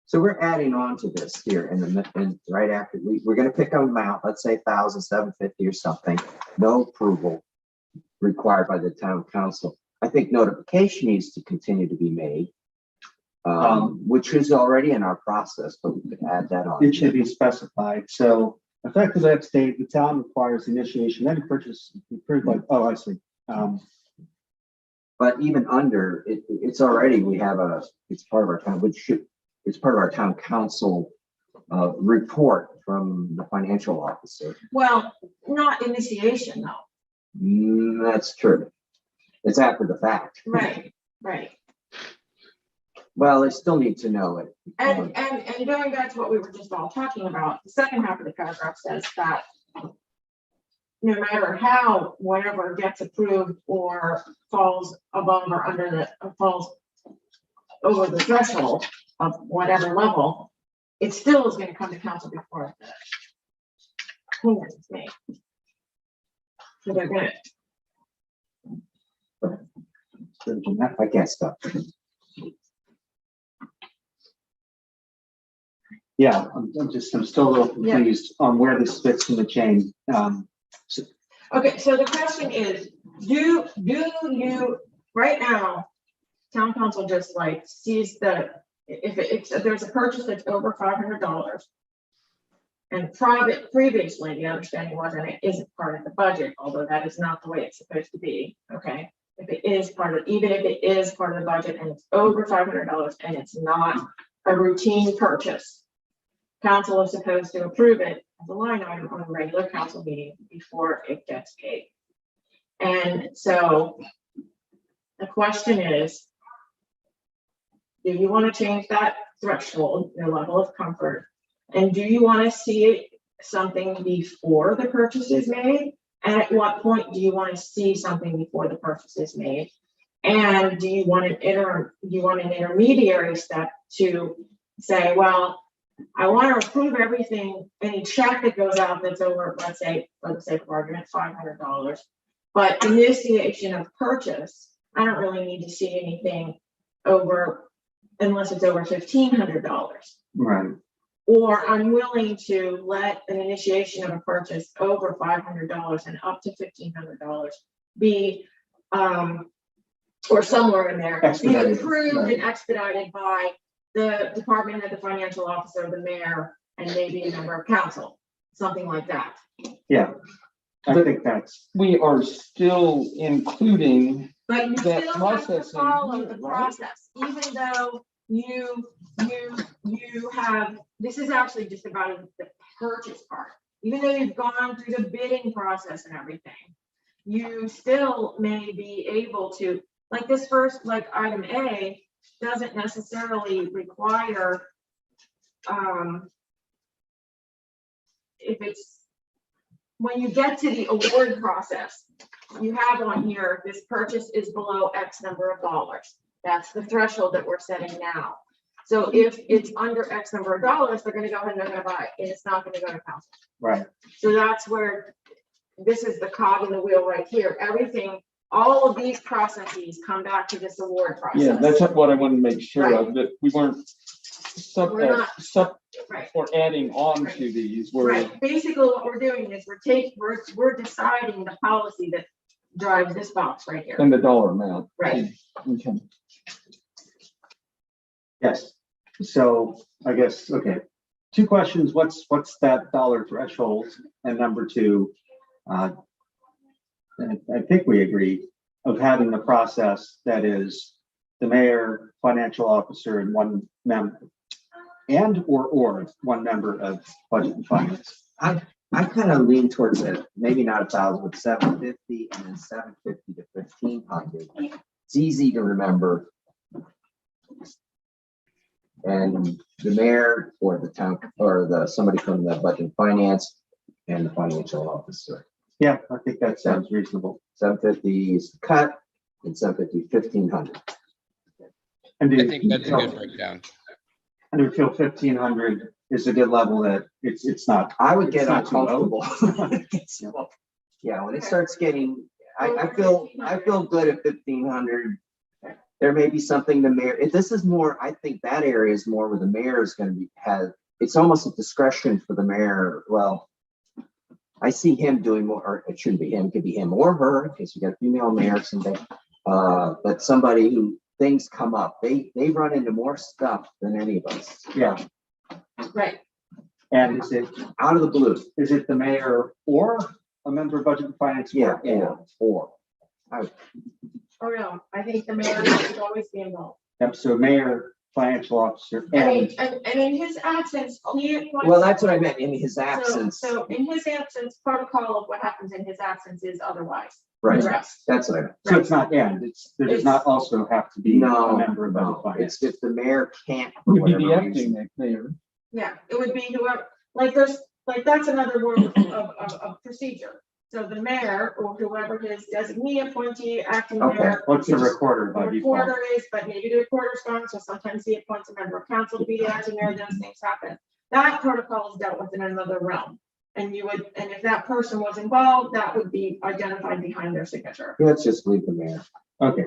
so we're adding on to this here, and right after we're going to pick an amount, let's say 1,750 or something. No approval required by the town council. I think notification needs to continue to be made, which is already in our process, but we could add that on. it should be specified. So effective that date, the town requires initiation, any purchase approved by, oh, I see. But even under it, it's already, it's part of our town, it's part of our town council report from the financial officer. Well, not initiation though. That's true. It's after the fact. Right, right. Well, they still need to know it. And going back to what we were just all talking about, the second half of the paragraph says that no matter how whatever gets approved or falls above or falls over the threshold of whatever level, it still is going to come to council before the payment is made. So they're going to. I can't stop. Yeah, I'm still a little confused on where this fits in the chain. Okay, so the question is, do you, right now, town council just like sees if there's a purchase that's over $500, and previously the understanding was, and it isn't part of the budget, although that is not the way it's supposed to be, okay? If it is even if it is part of the budget and it's over $500 and it's not a routine purchase, council is supposed to approve it as a line item on a regular council meeting before it gets paid. And so the question is, do you want to change that threshold, your level of comfort? And do you want to see something before the purchase is made? And at what point do you want to see something before the purchase is made? And do you want an intermediary step to say, well, I want to approve everything, any check that goes out that's over, let's say, for the sake of argument, $500. But initiation of purchase, I don't really need to see anything over, unless it's over $1,500. Right. Or I'm willing to let an initiation of a purchase over $500 and up to $1,500 be, or somewhere in there, be Expedited, approved right. and expedited by the department head, the financial officer, the mayor, and maybe a member of council, something like that. Yeah. I But- think that's, We are still including, But you That still have to process in follow here, the right? process, even though you have, this is actually just about the purchase part. Even though you've gone through the bidding process and everything, you still may be able to, like this first, like item A, doesn't necessarily require, if it's, when you get to the award process, you have on here, this purchase is below X number of dollars. That's the threshold that we're setting now. So if it's under X number of dollars, they're gonna go ahead and they're gonna buy it, and it's not gonna go to council. right. So that's where, this is the cog in the wheel right here. Everything, all of these processes come back to this award process. yeah, that's what I wanted to make sure of, that we weren't We're not- Right. or adding on to these, where, Right, basically what we're doing is we're deciding the policy that drives this box right here. and the dollar amount. Right. Okay. Yes. So I guess, okay. Two questions. What's that dollar threshold? And number two, I think we agree of having the process that is the mayor, financial officer, and one member, and or one member of budget and finance. I kind of lean towards it, maybe not 1,000, but 750 and then 750 to 1,500. It's easy to remember. And the mayor or the town or somebody from the budget and finance and the financial officer. Yeah, I think that sounds reasonable. 750 is the cut and 750, 1,500. And I think that's a good breakdown. And we feel 1,500 is a good level that it's not. I would It's get not too low. uncomfortable. Yeah, when it starts getting, I feel good at 1,500. There may be something the mayor, this is more, I think that area is more where the mayor is going to be, it's almost a discretion for the mayor. Well, I see him doing more, or it shouldn't be him, it could be him or her, because you got a female mayor someday. But somebody who things come up, they run into more stuff than any of us. Yeah. Right. And is it Out of the blue. the mayor or a member of budget and finance? Yeah, Or. Oh, no, I think the mayor should always be involved. Yep, so mayor, financial officer, I and mean, and in his absence, he. Well, that's what I meant, in his absence. So in his absence, protocol of what happens in his absence is otherwise Right, addressed. that's what I meant. so it's not and, there does not also have to be a No, member of budget no, and finance. it's if the mayor can't. for Would be the whatever acting reason. mayor. Yeah, it would be whoever, that's another word of procedure. So the mayor or whoever his designee, appointee, acting Okay. mayor. What's the recorder The by default? recorder is, but maybe the recorder's gone, so sometimes he appoints a member of council to be the acting mayor, those things happen. That protocol is dealt with in another realm. And if that person was involved, that would be identified behind their signature. Let's just leave the mayor. Okay,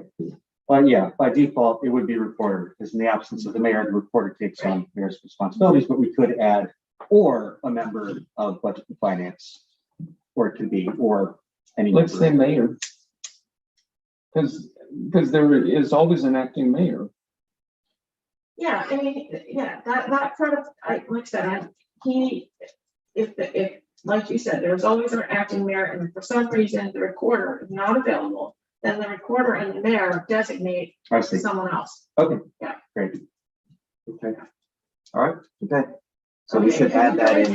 well, yeah, by default, it would be recorder, because in the absence of the mayor, the recorder takes on mayor's responsibilities, but we could add or a member of budget and finance. Or it could be, or any. Let's say member. mayor. Because there is always an acting mayor. Yeah, I mean, yeah, that product, like I said, if, like you said, there's always an acting mayor, and if for some reason the recorder is not available, then the recorder and the mayor designate I see, someone else. okay. Yeah. Great, Okay. All right, okay. So we should add that in.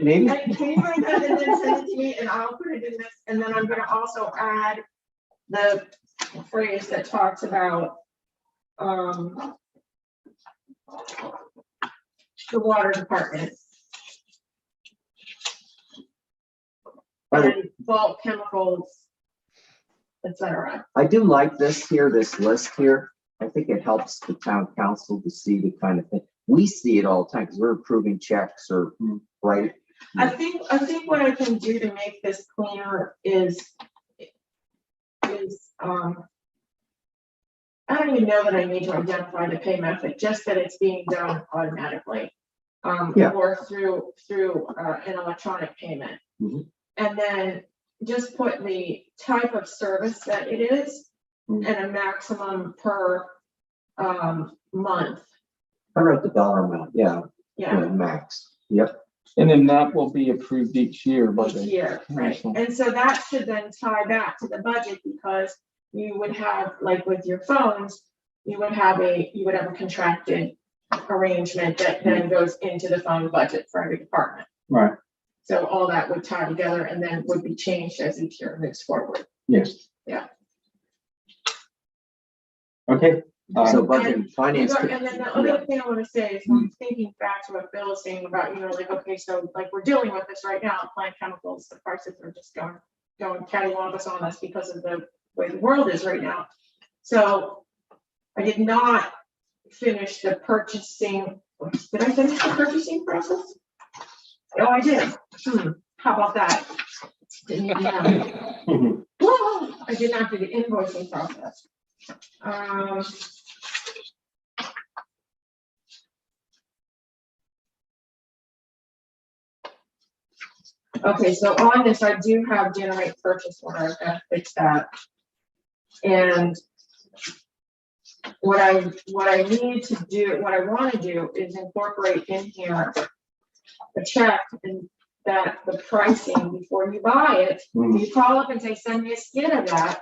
maybe, Can you write that and then send it to me, and I'll put it in this, and then I'm gonna also add the phrase that talks about, the water department. And bulk chemicals, etc. I do like this here, this list here. I think it helps the town council to see the kind of thing. we see it all the time because we're approving checks or, right? I think what I can do to make this cleaner is, I don't even know that I need to identify the pay method, just that it's being done automatically. Yeah. Or through an electronic payment. Mhm. And then just put the type of service that it is Mhm. and a maximum per month. I wrote the dollar amount, yeah, Yeah, max, yep. And then that will be approved each year by each the year, right? council. And so that should then tie back to the budget, because you would have, like with your phones, you would have a contracted arrangement that then goes into the phone budget for every department. Right. So all that would tie together and then would be changed as each year moves forward. Yes. Yeah. Okay. So budget and finance. And then the other thing I want to say is, I'm thinking back to what Bill is saying about, like, okay, so like we're dealing with this right now, plant chemicals, the prices are just going cattywampus on us because of the way the world is right now. So I did not finish the purchasing. Did I finish the purchasing process? Oh, I did. How about that? Didn't even know. Whoa, I did not do the invoicing process. Okay, so on this, I do have generate purchase order. I've got to fix that. And what I need to do, what I want to do is incorporate in here a check and that the pricing before you buy it, you call up and say, send me a skid of that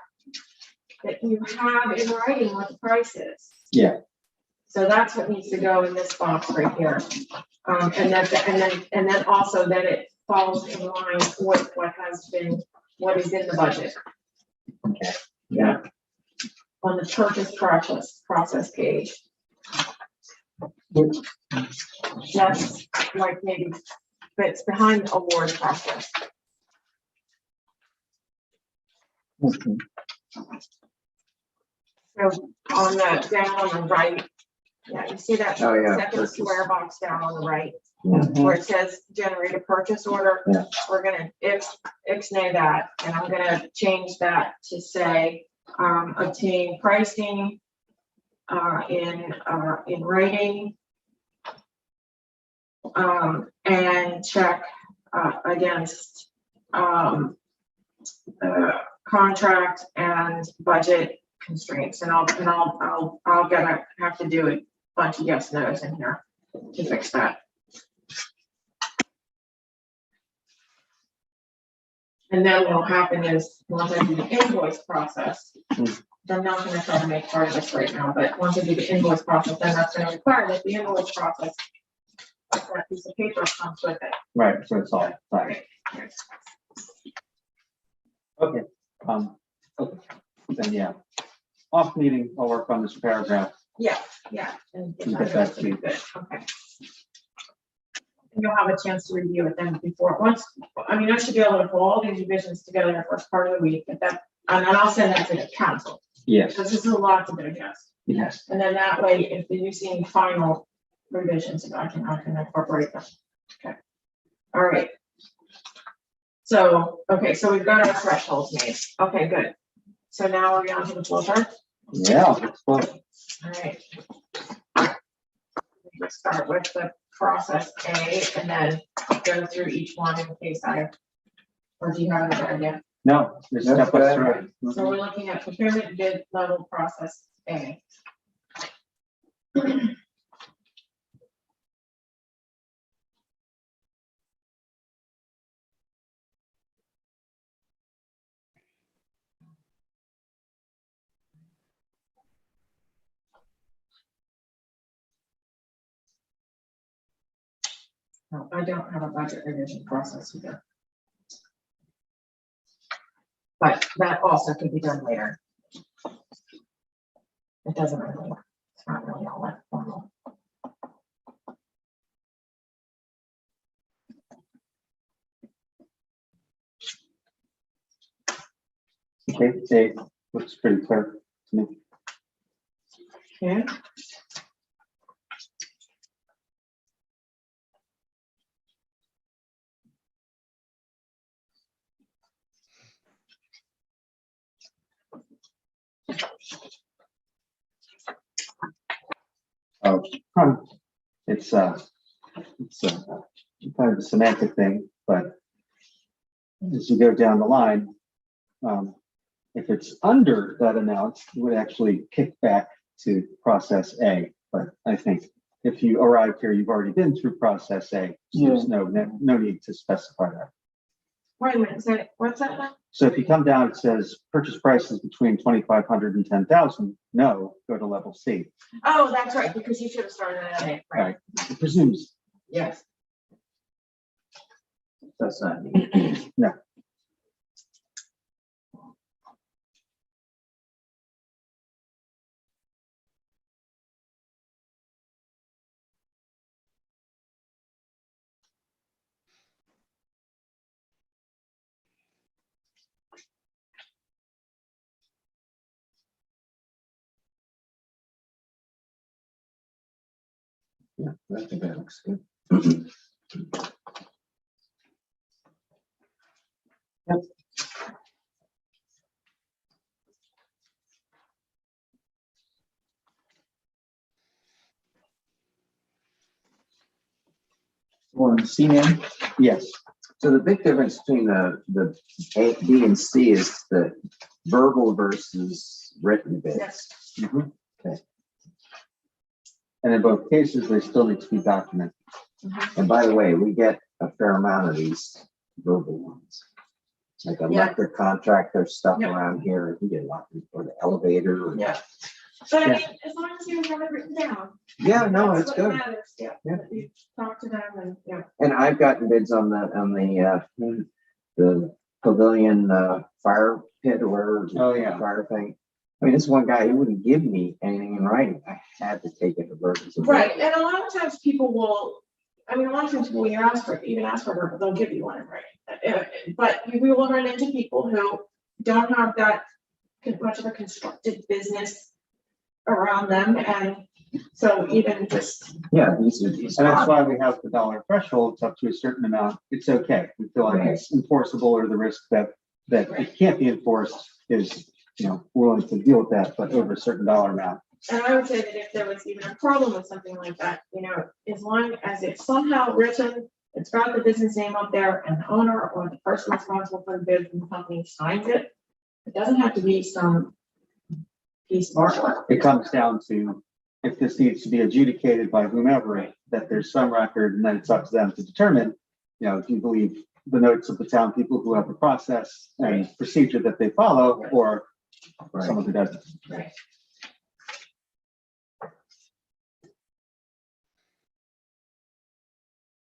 you have in writing what the price is. Yeah. So that's what needs to go in this box right here. And then also that it falls in line with what is in the budget. Okay. Yeah. On the purchase process page. Just like maybe it's behind the award process. Okay. So on the down on the right, yeah, you see that Oh, yeah, second purchase. square box down on the right, Mhm. where it says generate a purchase order. Yeah. We're gonna ixnay that, and I'm gonna change that to say obtain pricing in writing, and check against contract and budget constraints, and I'll have to do a bunch of yes no's in here to fix that. And then what'll happen is, once I do the invoice process, I'm not gonna try to make part of this right now, but once I do the invoice process, then that's gonna require that the invoice process, that piece of paper comes with it. Right. So it's all right. Okay. Okay. Then yeah. Off meeting, I'll work on this paragraph. Yeah. And Get that to you. good, okay. And you'll have a chance to review it then I should be able to pull all these revisions together in the first part of the week, and then I'll send that to the council, Yes. because this is a lot to digest. Yes. And then that way, if you see any final revisions, I can incorporate them. Okay. All right. So, okay, so we've got our thresholds made. Okay, good. So now we're on to the flow chart. Yeah. Let's go. All right. Let's start with the process A and then go through each one in case or do you have another idea? No, just step us through it. So we're looking at procurement bid level process A. No, I don't have a budget revision process either. But that also could be done later. It doesn't really, it's not really all that formal. Okay, it looks pretty clear to me. Okay. it's kind of a semantic thing, but as you go down the line, if it's under that amount, it would actually kick back to process A. But I think if you arrive here, you've already been through process A, so there's no need to specify that. Wait a minute, say, what's that now? So if you come down, it says purchase price is between 2,500 and 10,000. No, go to level C. Oh, that's right, because you should have started at A, right? It presumes, Yes. That's not me. no. Yeah, I think that looks good. Yep. One C now. Yes. So the big difference between the A, B, and C is the verbal versus written bids. Yes. Mhm. Okay. And in both cases, they still need to be documented. And by the way, we get a fair amount of these verbal ones. Like electric contractor stuff Yeah. around here, we get a lot, or the elevator. Yeah. But I mean, as long as you have it written down. Yeah, no, that's it's what good. matters. Yeah. Yeah. You talk to them and, yeah. And I've gotten bids on the pavilion, fire pit or whatever. Oh, yeah. Fire thing. I mean, this one guy, he wouldn't give me anything in writing. I had to take it to verbal. Right, and a lot of times people will, I mean, a lot of times when you ask for, even ask for verbal, they'll give you one in writing. But we will run into people who don't have that much of a constructed business around them, and so even just. Yeah, these. And that's why we have the dollar thresholds up to a certain amount. It's okay. We feel like it's enforceable, or the risk that it can't be enforced is, we're willing to deal with that, but over a certain dollar amount. And I would say that if there was even a problem with something like that, as long as it's somehow written, it's got the business name up there, and the owner or the person responsible for the bid from the company signs it. It doesn't have to be some piece of artwork. It comes down to, if this needs to be adjudicated by whomever, that there's some record, and then it's up to them to determine, if you believe the notes of the town people who have a process and procedure that they follow, or someone who doesn't. Right.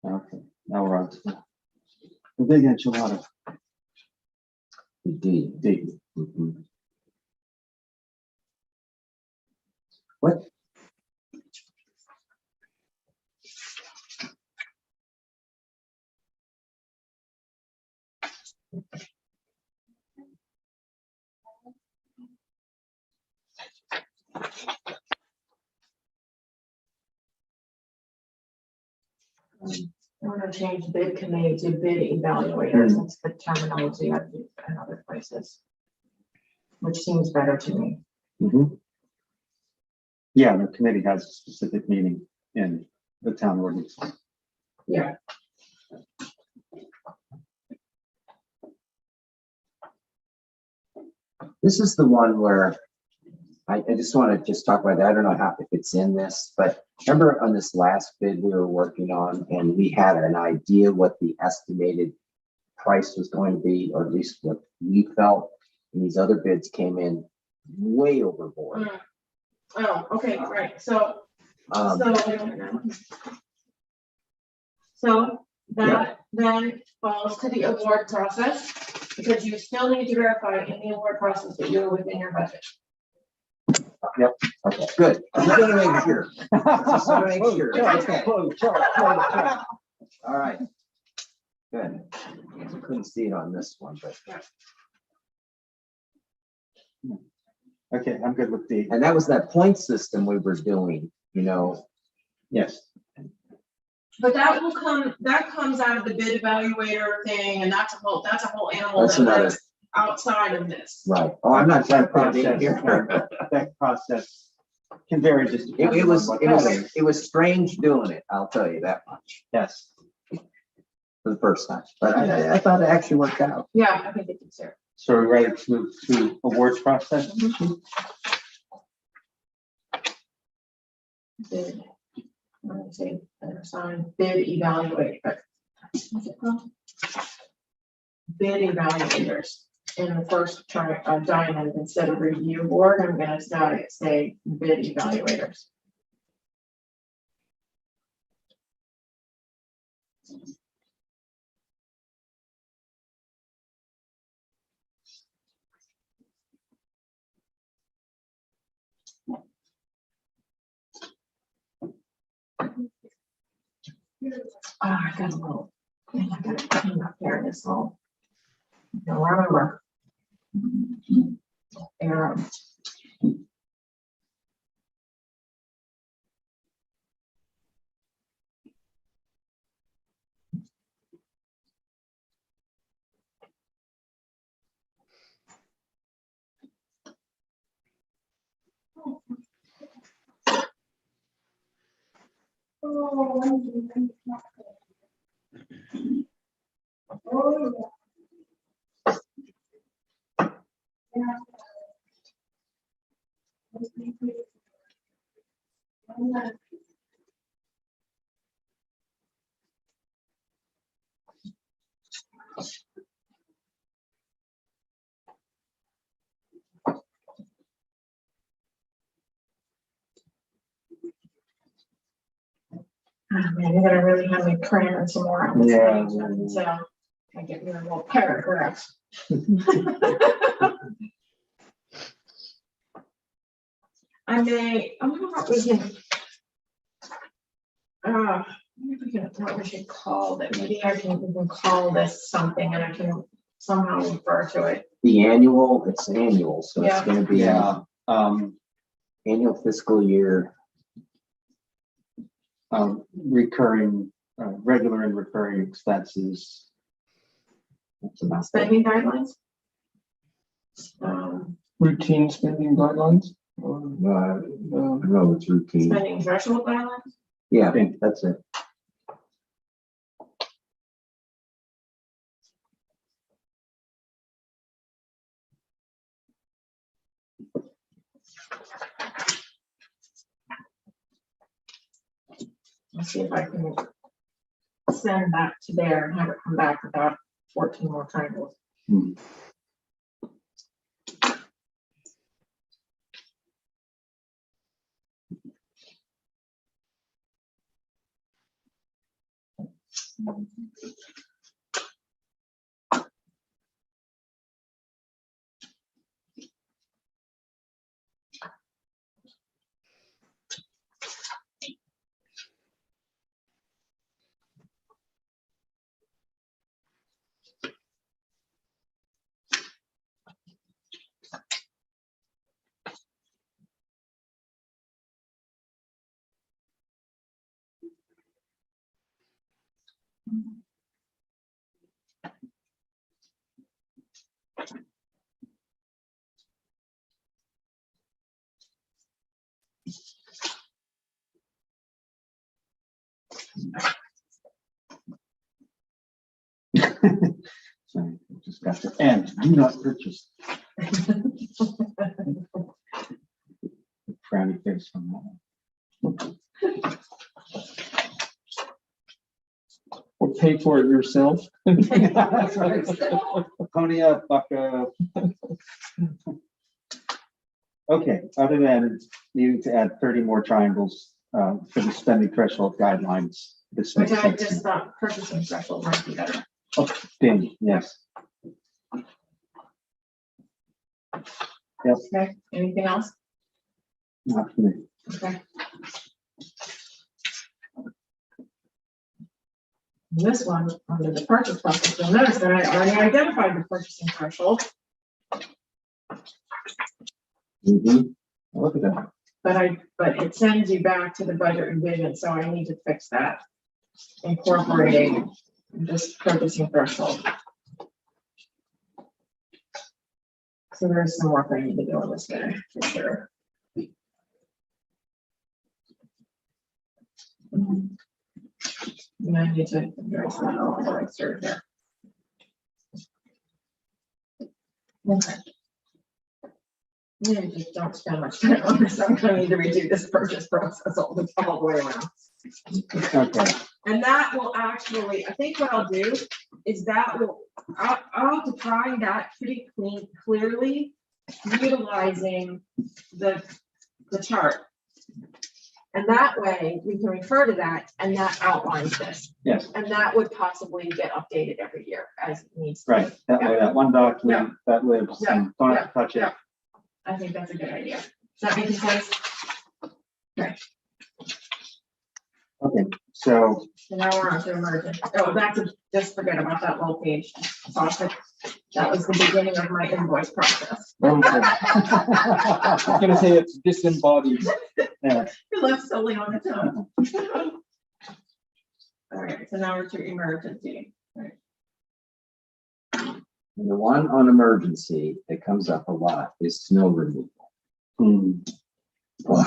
Okay, now we're on to the big enchilada. D. Mhm. What? I'm gonna change bid committee to bid evaluator, since the terminology I've used in other places. Which seems better to me. Mhm. Yeah, the committee has a specific meaning in the town ordinance. Yeah. This is the one where I just want to talk about that. I don't know if it's in this, but remember on this last bid we were working on, and we had an idea what the estimated price was going to be, or at least what we felt, and these other bids came in way overboard. Oh, okay, right, so Um, So that then falls to the award process, because you still need to verify in the award process that you're within your budget. okay, good. I'm just gonna make sure. Just to make sure. Okay. All right. Good. I couldn't see it on this one, but. Okay, I'm good with D. And that was that point system we were doing, Yes. But that comes out of the bid evaluator thing, and that's a whole animal That's that another- lives outside of this. Right. Oh, I'm not trying to put it in Process, here. that process Can vary just. It depending was, on what- it was strange doing it, I'll tell you that much, Yes. for the first time, but I thought it actually worked out. Yeah, I think it did, sir. So we're ready to move to awards process? Bid. Let me see, sign bid evaluate, but. What's it called? Bid evaluators. In the first diamond, instead of review board, I'm gonna say bid evaluators. I got a little, I got it clean up there in this hole. Don't remember. Arrow. Oh, man, you're gonna really have me cramming some more on this Yeah. page until I get your little paragraph. I wonder what we can. Maybe we can, what we should call that, maybe we can call this something and I can somehow refer to it. The annual, it's annual, so it's Yeah. gonna be Yeah, annual fiscal year. recurring, regular and recurring expenses. That's about that. Spending guidelines. Routine spending guidelines? No, it's routine. Spending threshold guidelines. Yeah, that's it. Let's see if I can send that to there and have it come back without 14 more triangles. Hmm. Sorry, just got to end, do not purchase. Frowny face on that. Or pay for it yourself? That's right. Pony up, bucko. Okay, other than needing to add 30 more triangles for the spending threshold guidelines, this Which makes I sense. just thought purchasing threshold might be better. Oh, damn, yes. Yep, Okay, anything else? not for me. Okay. This one, under the purchase process, you'll notice that I already identified the purchasing threshold, Look at that. but it sends you back to the budget revision, so I need to fix that. Incorporating this purchasing threshold. So there's some work I need to do on this guy, for sure. And I need to address that all I started there. Okay. Maybe just don't spend much time on this. I'm gonna need to redo this purchase process all the way around. Okay, And that will actually, I think what I'll do is that will, I'll define that pretty clearly, utilizing the chart. And that way we can refer to that and that outlines this. yes, And that would possibly get updated every year as it needs. to. right. That way, that one document that lives, Yeah, and don't have to touch it. yeah. I think that's a good idea. Does that make sense? Okay, so, So now we're on to emergent. Oh, just forget about that little page. That was the beginning of my invoice process. I was gonna say it's disembodied. yeah, It left solely on its own. All right, so now we're to emergency. And the one on emergency that comes up a lot is snow removal. hmm, Boy.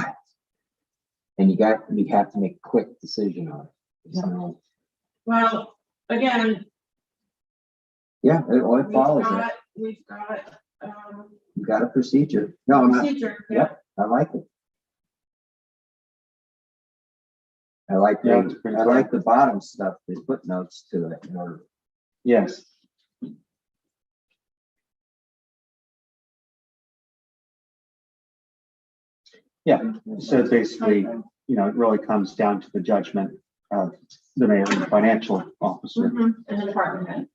And you have to make a quick decision on it. So, Well, again, yeah, it follows it. we've got, You've got a procedure. No, I'm not. procedure. Yep, I like it. I like Yeah, it's pretty I like the bottom stuff, they put notes to it, or yes. Yeah, so basically, it really comes down to the judgment of the mayor and the financial officer. Mhm, and the department head.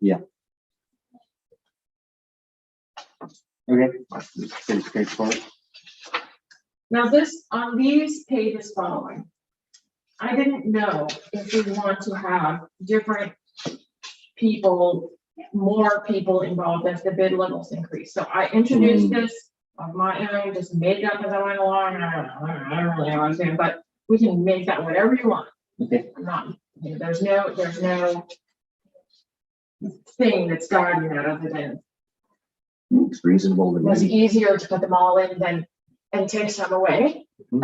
Okay, it's pretty straightforward. Now this, on these pages following, I didn't know if we want to have different people, more people involved as the bid levels increase. So I introduced this on my own, just made it up as I went along. I don't really understand, but we can make that whatever you want. Okay, I'm not, there's no thing that's guiding that other than it's reasonable to it was me. easier to put them all in than and take some away. Than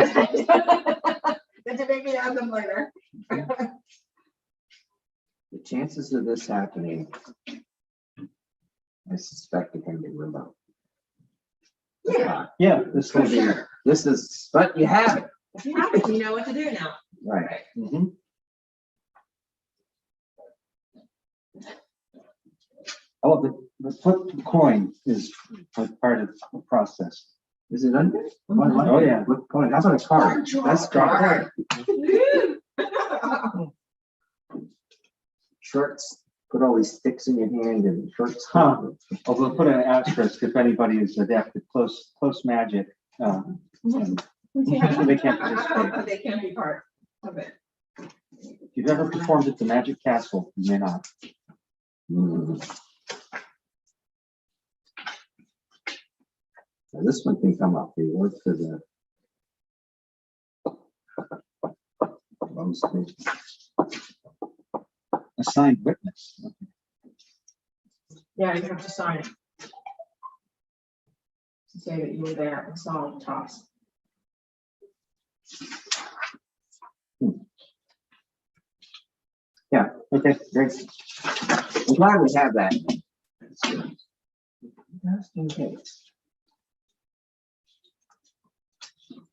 to maybe add them later. The chances of this happening, I suspect it can be remote. yeah, this will For be, sure. This is, but you have it, If you have it, you know what to do now. right? mhm. Oh, the flip the coin is like part of the process. Is it under? Oh, yeah. What coin? How about a card? That's card. Shorts, put all these sticks in your hand and shorts. Huh. Oh, we'll put an asterisk if anybody is adept at close magic. They can't participate. They can't be part of it. If you've ever performed at the Magic Castle, you may not. Now, this one can come up. The award for the Assigned witness. Yeah, you have to sign it. To say that you were there and saw the toss. Yeah, Okay, great. I'm glad we have that. Just in case.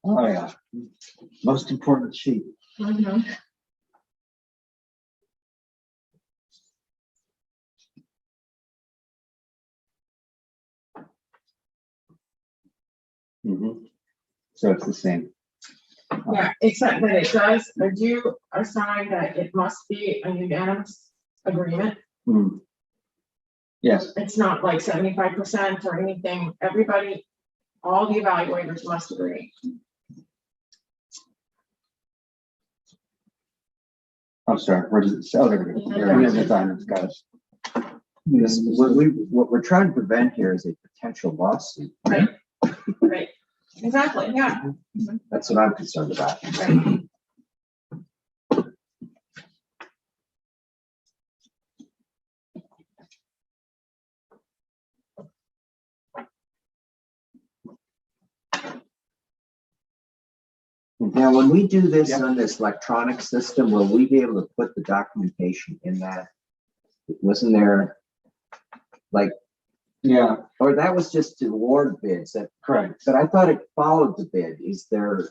Oh, yeah. Most important sheet. Mhm. So it's the same. Yeah, except that it does, I do assign that it must be a unanimous agreement. Hmm. Yes, It's not like 75% or anything. Everybody, all the evaluators must agree. I'm sorry, where does it say? Oh, there we go. There it is, it's on, it's got it. This, what we're trying to prevent here is a potential lawsuit. Right. Right, exactly, yeah. That's what I'm concerned about. Right. Now, when we do this Yep. on this electronic system, will we be able to put the documentation in that? Wasn't there, like, Yeah, or that was just to award bids that, correct. but I thought it followed the bid. Is there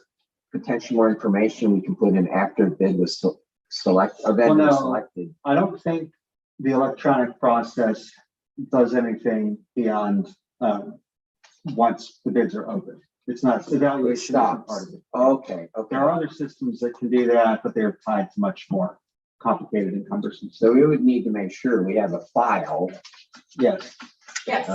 potential more information we can put in after the bid was select, a vendor Well, no. selected? I don't think the electronic process does anything beyond, once the bids are open. It's not, evaluation isn't part of it. Okay, okay. There are other systems that can do that, but they're tied to much more complicated and cumbersome. So we would need to make sure we have a file. Yes, Yes,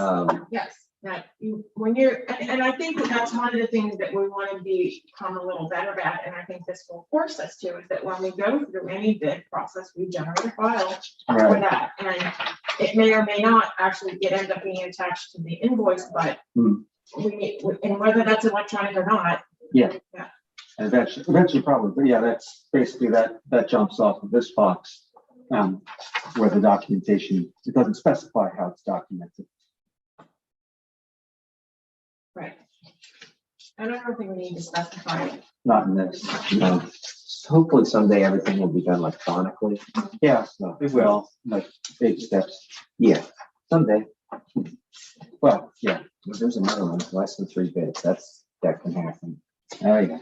yes, that you, when you're, and I think that that's one of the things that we want to become a little better at, and I think this will force us to, is that when we go through any bid process, we generate a file for right. that, and it may or may not actually end up being attached to the invoice, but Hmm. and whether that's electronic or not. Yeah. Yeah. And eventually probably, but yeah, that's basically that jumps off of this box, where the documentation, it doesn't specify how it's documented. Right. And I don't think we need to specify it. Not in this. No. Hopefully someday everything will be done electronically. Yeah, So, it will, like big steps. yeah, someday. Well, yeah, There's another one, less than 3 bids. That can happen. oh yeah.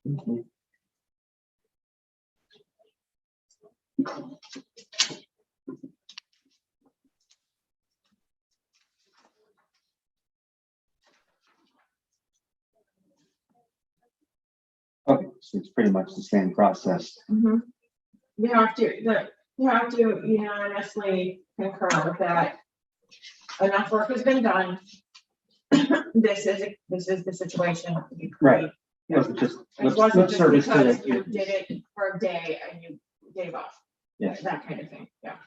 Mhm. Okay, so it's pretty much the same process. Mhm. You have to unanimously concur that enough work has been done. This is the situation. Right. It wasn't just It lip wasn't just service to because it. you did it for a day and you gave up. Yeah. That kind of thing, yeah.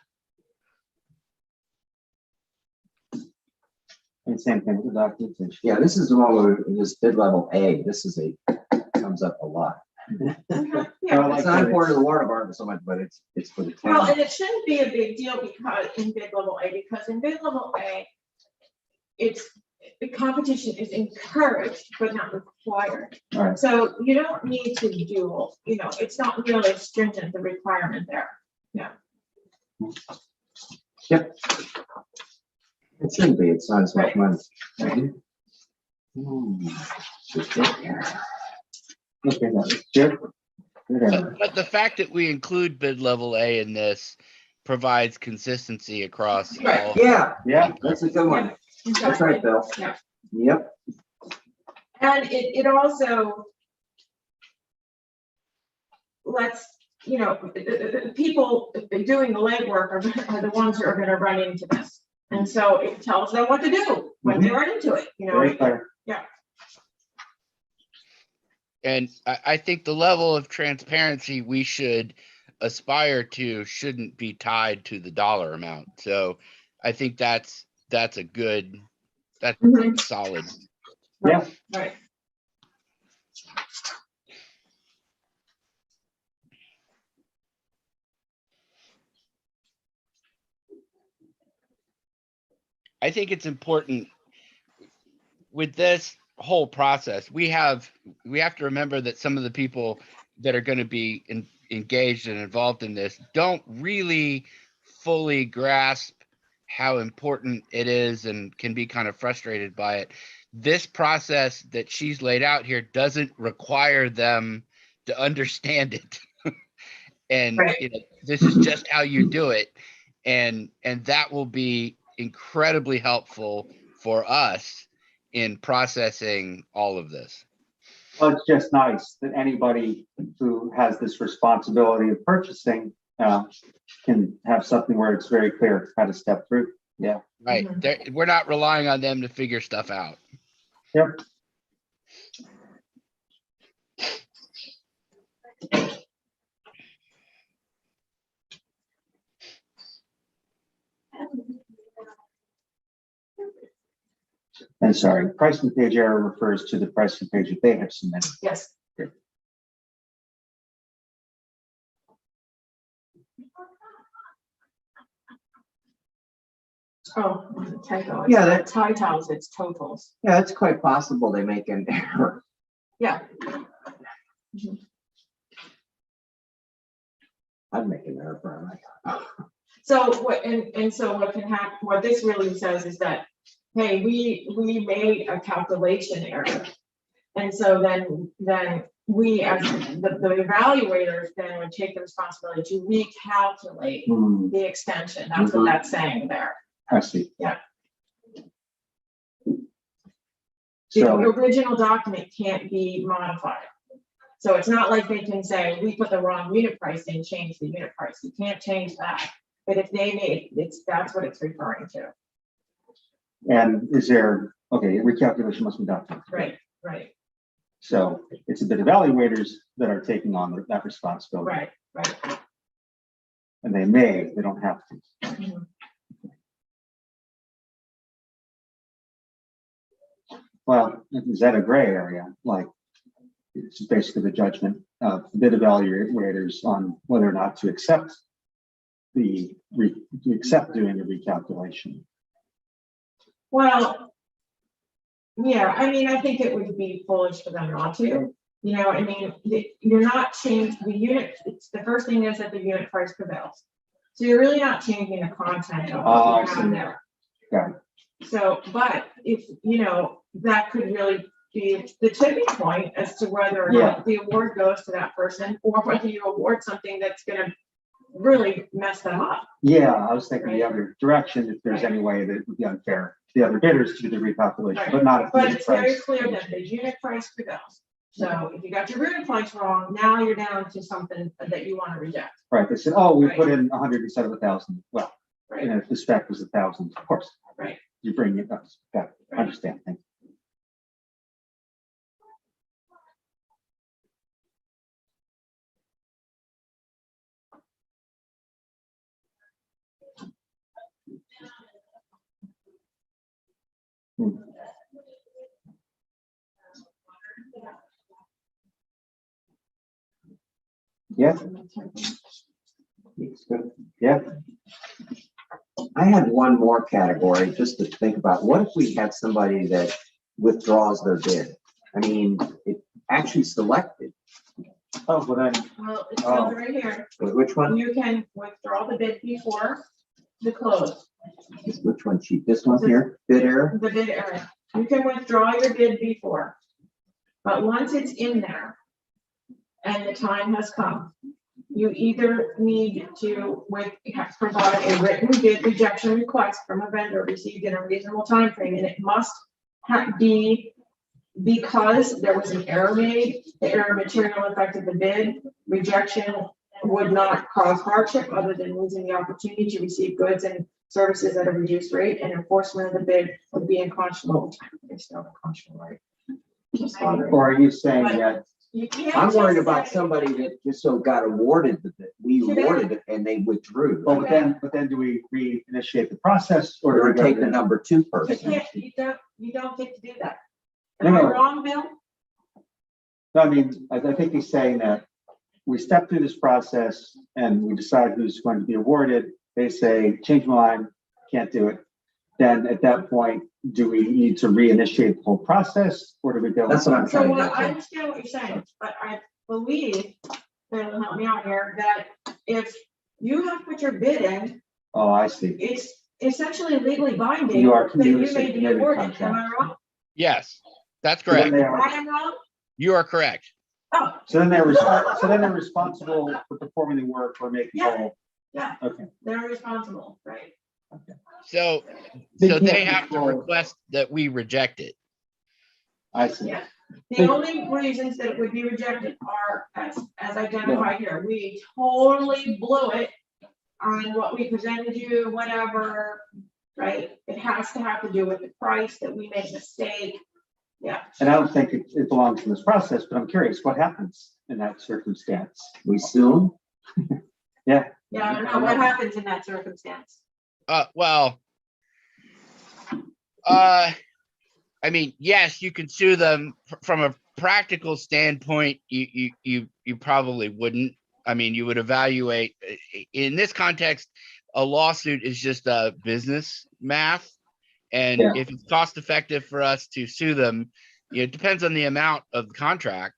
And same thing with the documentation. Yeah, this is the one where this bid level A, this is comes up a lot. Yeah. It's not important to the water department so much, but it's for the Well, town. and it shouldn't be a big deal because in bid level A, the competition is encouraged, but not required. All right. So you don't need to do, it's not really stringent, the requirement there. Yep. It shouldn't be, it's not as much Right. money. Okay, that's good. But the fact that we include bid level A in this provides consistency across Right. all. Yeah, Yeah, that's a good one. That's right, Bill. Yeah. Yep. And it also lets, the people doing the legwork are the ones who are gonna run into this. And so it tells them what to do when they run into it, very clear. And I think the level of transparency we should aspire to shouldn't be tied to the dollar amount. So I think that's a good, that's Mhm. solid. Yeah. Right. I think it's important with this whole process. We have to remember that some of the people that are going to be engaged and involved in this don't really fully grasp how important it is and can be kind of frustrated by it. This process that she's laid out here doesn't require them to understand it. And Right. This is just how you do it. And that will be incredibly helpful for us in processing all of this. Well, it's just nice that anybody who has this responsibility of purchasing can have something where it's very clear how to step through. Yeah. Right. We're not relying on them to figure stuff out. Yep. And sorry, pricing page error refers to the pricing page that they have submitted. Yes. Oh, typo. Yeah, It's that- not titles, it's totals. Yeah, it's quite possible they make an error. Yeah. I'd make an error for them. So what, and so what can happen, what this really says is that, hey, we made a calculation error. And so then we, as the evaluators, then would take the responsibility to recalculate Hmm, the extension. That's what Mhm. that's saying there. I see. Yeah. The So, original document can't be modified. So it's not like they can say, we put the wrong unit price in, change the unit price. You can't change that. But if they made, that's what it's referring to. and is there, okay, recalculation must be done. Right, right, So it's the evaluators that are taking on that responsibility, right, right. and they don't have to. Mhm. Well, is that a gray area? Like, it's basically the judgment of bid evaluators on whether or not to accept doing the recalculation. Well, yeah, I mean, I think it would be foolish for them not to. You know, I mean, you're not changing the unit. It's the first thing is that the unit price prevails. So you're really not changing the content of Oh, I what you see. have there. Got it. So, but if, you know, that could really be the tipping point as to whether or not the award goes to that person, or whether you award something that's gonna really mess them up. Yeah, I was thinking the Right. other direction, if there's any way that it would be unfair to the other bidders to do the recalculation, Right. but not if the But unit it's very price. clear that the unit price prevails. So if you got your unit price wrong, now you're down to something that you want to reject. Right, they said, oh, we Right. put in 100 instead of 1,000. Well, Right. and if the spec was 1,000, of course. Right. You bring it up. Got it. Right. Understand. Thank you. Hmm. Yeah, It's good. yeah. I had one more category just to think about. What if we had somebody that withdraws their bid? I mean, it actually selected. Oh, well then, Well, it Oh. says right here, Which one? you can withdraw the bid before the close, Which one, chief? This one here, bid error? the bid error. You can withdraw your bid before. But once it's in there and the time has come, you either need to provide a written bid rejection request from a vendor received in a reasonable time frame, and it must be because there was an error made, the error material affected the bid, rejection would not cause hardship other than losing the opportunity to receive goods and services at a reduced rate, and enforcement of the bid would be unconscionable. It's not unconscionable, right? or are you saying that, You can't I'm worried just about say- somebody that just so got awarded the bid. We Too bad. awarded it and they withdrew. oh, but then do we reinitiate the process or do Or we go take the to- number two You person. can't, you don't get to do that. No, Am I no. wrong, Bill? No, I mean, I think he's saying that we step through this process and we decide who's going to be awarded. They say, change my mind, can't do it. Then at that point, do we need to reinitiate the whole process or do we go? That's what I'm So trying what, to I get understand what you're saying, but I believe, that will help me out here, that if you have put your bid in, Oh, I see. it's essentially legally binding. You are that you communicating may be every awarded. Am contract. I wrong? Yes, that's So then correct. they are- I am wrong? You are correct. Oh, So then they're responsible for performing the work or making Yeah. whole. yeah, Okay. they're responsible, right? So, They so they can't have to control- request that we reject it. I see. Yeah. The only reasons that it would be rejected are, as identified here, we totally blew it on what we presented you, whatever, right? It has to have to do with the price, that we made a mistake. Yeah, And I don't think it belongs in this process, but I'm curious, what happens in that circumstance? We sue yeah, I don't know what happens in that circumstance. Well, I mean, yes, you can sue them from a practical standpoint. You probably wouldn't. I mean, you would evaluate in this context. a lawsuit is just a business math. And Yeah. if it's cost effective for us to sue them, it depends on the amount of the contract,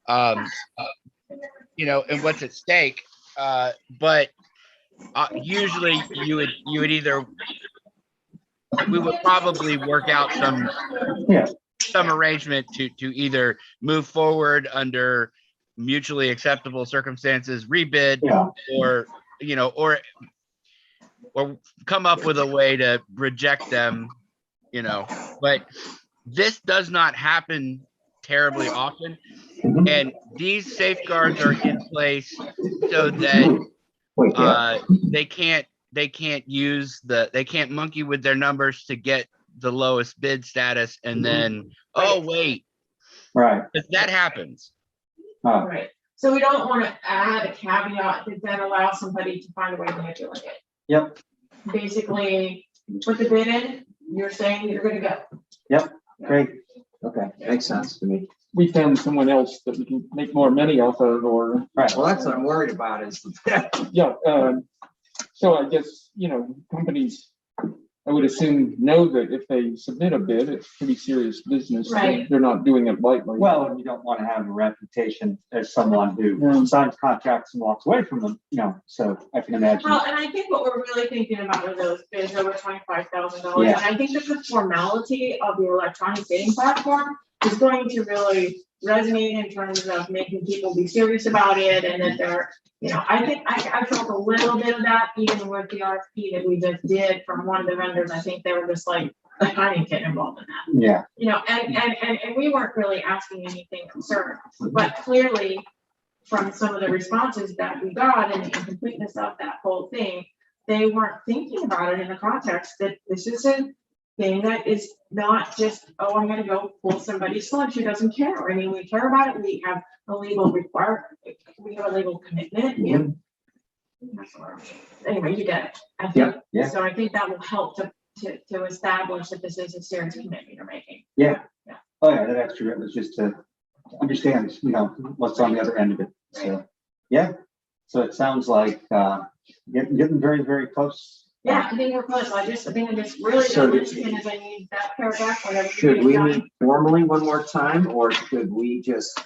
you know, and what's at stake. But usually you would either, we would probably work out some arrangement to either move forward under mutually acceptable circumstances, rebid, or, you know, or come up with a way to reject them, you know. But this does not happen terribly often, and these safeguards are in place so that they can't use they can't monkey with their numbers to get the lowest bid status, and then oh wait, Right. that happens. Right. So we don't want to add a caveat that then allows somebody to find a way to manipulate it. Yep. Basically, put the bid in, you're saying you're gonna go. Yep. Great. Okay, makes sense to me. We found someone else that we can make more money off of, or, Right. Well, that's what I'm worried about is. yeah. So I guess, you know, companies, I would assume, know that if they submit a bid, it's pretty serious business. Right. They're not doing it lightly. Well, and you don't want to have a reputation as someone who signs contracts and walks away from them, you know, so I can imagine. Well, and I think what we're really thinking about are those bids over $25,000. Yeah. And I think that the formality of the electronic bidding platform is going to really resonate in terms of making people be serious about it, and that they're, you know, I think I felt a little bit of that even with the RFP that we just did from one of the vendors. I think they were just like, I didn't get involved in that. Yeah. You know, and we weren't really asking anything concerned, but clearly from some of the responses that we got and the incompleteness of that whole thing, they weren't thinking about it in the context that this is a thing that is not just, oh, I'm gonna go pull somebody's sludge who doesn't care. I mean, we care about it. We have a legal we have a legal commitment. We have, anyway, you get it. I think, Yeah. so I think that will help to establish that this is a serious commitment you're making. Yeah. Yeah. Oh, yeah, that extra bit was just to understand, you know, what's on the other end of it. So, yeah. So it sounds like getting very, very close. Yeah, I think we're close. I think it's really So the linchpin is I need that paragraph. Whatever. Should we meet formally one more time, or should we just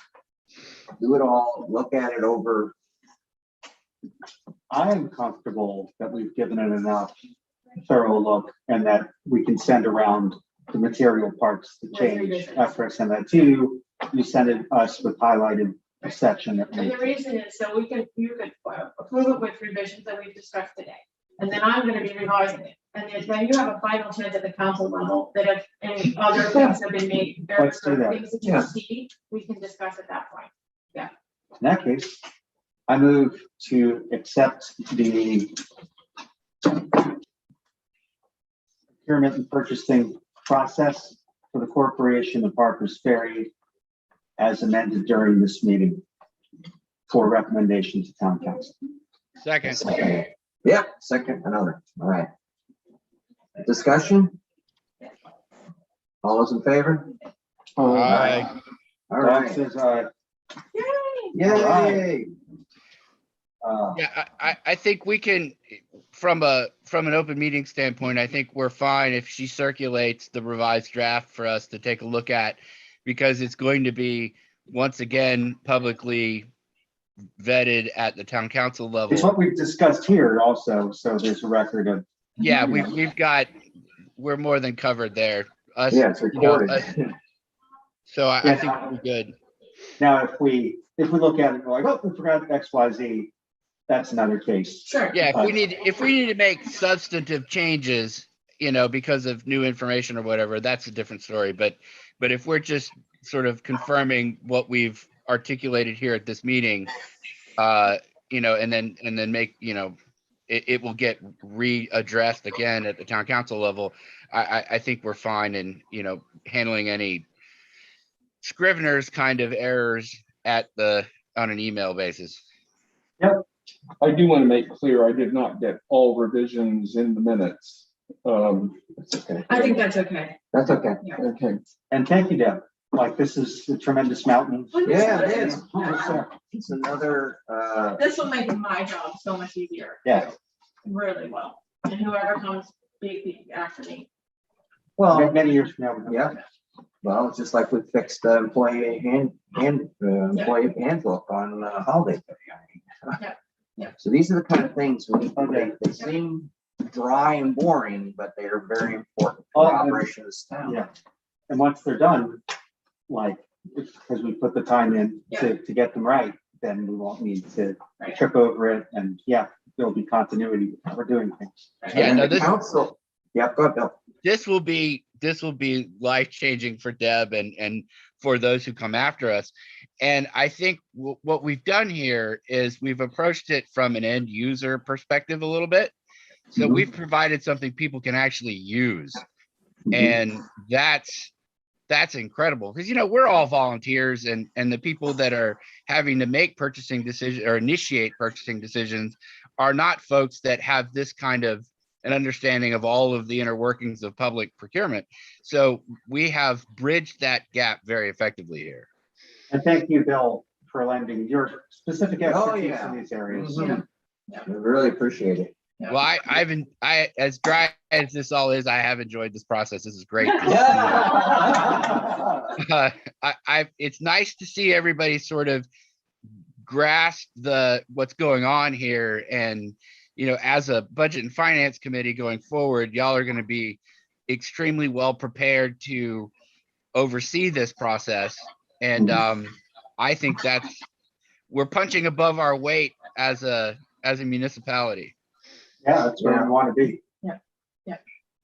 do it all, look at it over? I am comfortable that we've given it enough thorough look and that we can send around the material parts to change. After I send that to you, you send it us with highlighted section that And we. the reason is so you could approve it with revisions that we've discussed today. And then I'm gonna be revising it. And then you have a final chance at the council level that if any other things have been made, there are Let's do that. things that you see, we can discuss at that point. In that case, I move to accept the procurement and purchasing process for the corporation of Harper's Ferry as amended during this meeting for recommendation to town council. Second. Yep, second, another. All right. Discussion? All those in favor? Aye. All Doug right. says, Yay. Yeah, I think we can, from an open meeting standpoint, I think we're fine if she circulates the revised draft for us to take a look at, because it's going to be, once again, publicly vetted at the town council level. it's what we've discussed here also, so there's a record of. Yeah, we're more than covered there. Us, Yeah, it's you know, recorded. so I Yeah. think we're good. Now, if we look at it, and we're like, oh, we forgot X, Y, Z, that's another case. Sure. Yeah, if we need to make substantive changes, you know, because of new information or whatever, that's a different story. But if we're just sort of confirming what we've articulated here at this meeting, you know, and then make, you know, it will get readdressed again at the town council level. I think we're fine in, you know, handling any Scrivener's kind of errors on an email basis. I do want to make clear, I did not get all revisions in the minutes. That's okay. I think that's okay. That's okay. Okay. And thank you, Deb. Like, this is a tremendous mountain. Yeah, it is. It's another, This will make my job so much easier. Yeah. really well. And whoever comes big after me. Well, Many years from now. yeah. Well, it's just like we fixed the employee employee handbook on holiday pay. Yeah, yeah. So these are the kind of things they seem dry and boring, but they are very important for the operation of this town. Yeah. And once they're done, like, because we put the time in to get them right, then we won't need to trip over it. And yeah, there'll be continuity with how we're doing things. Yeah, And no, the this council. Yep, go ahead, Bill. this will be life-changing for Deb and for those who come after us. And I think what we've done here is we've approached it from an end user perspective a little bit. So we've provided something people can actually use. And that's incredible because, you know, we're all volunteers and the people that are having to make purchasing decisions or initiate purchasing decisions are not folks that have this kind of an understanding of all of the inner workings of public procurement. So we have bridged that gap very effectively here. And thank you, Bill, for lending your specific expertise yeah. in these areas. Mhm. We really appreciate it. Well, I as dry as this all is, I have enjoyed this process. This is great. It's nice to see everybody sort of grasp what's going on here. And, you know, as a budget and finance committee going forward, y'all are going to be extremely well prepared to oversee this process. And I think we're punching above our weight as a municipality. Yeah, that's where we want to be.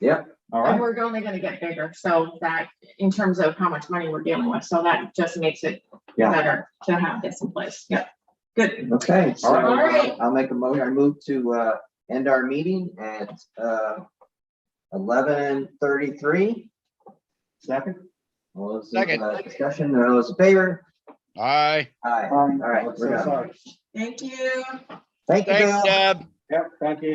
Yep. All And right. we're only gonna get bigger, so that in terms of how much money we're dealing with, so that just makes it Yeah. better to have this in place. Yeah, good. Okay, so All right. I'll make a motion. I move to end our meeting at 11:33. Second. All those Second. discussion, all those in favor? Aye. Aye. All right, I'm we're so done. sorry. Thank you. Thank you, Thanks, Bill. Deb. Yep, thank you.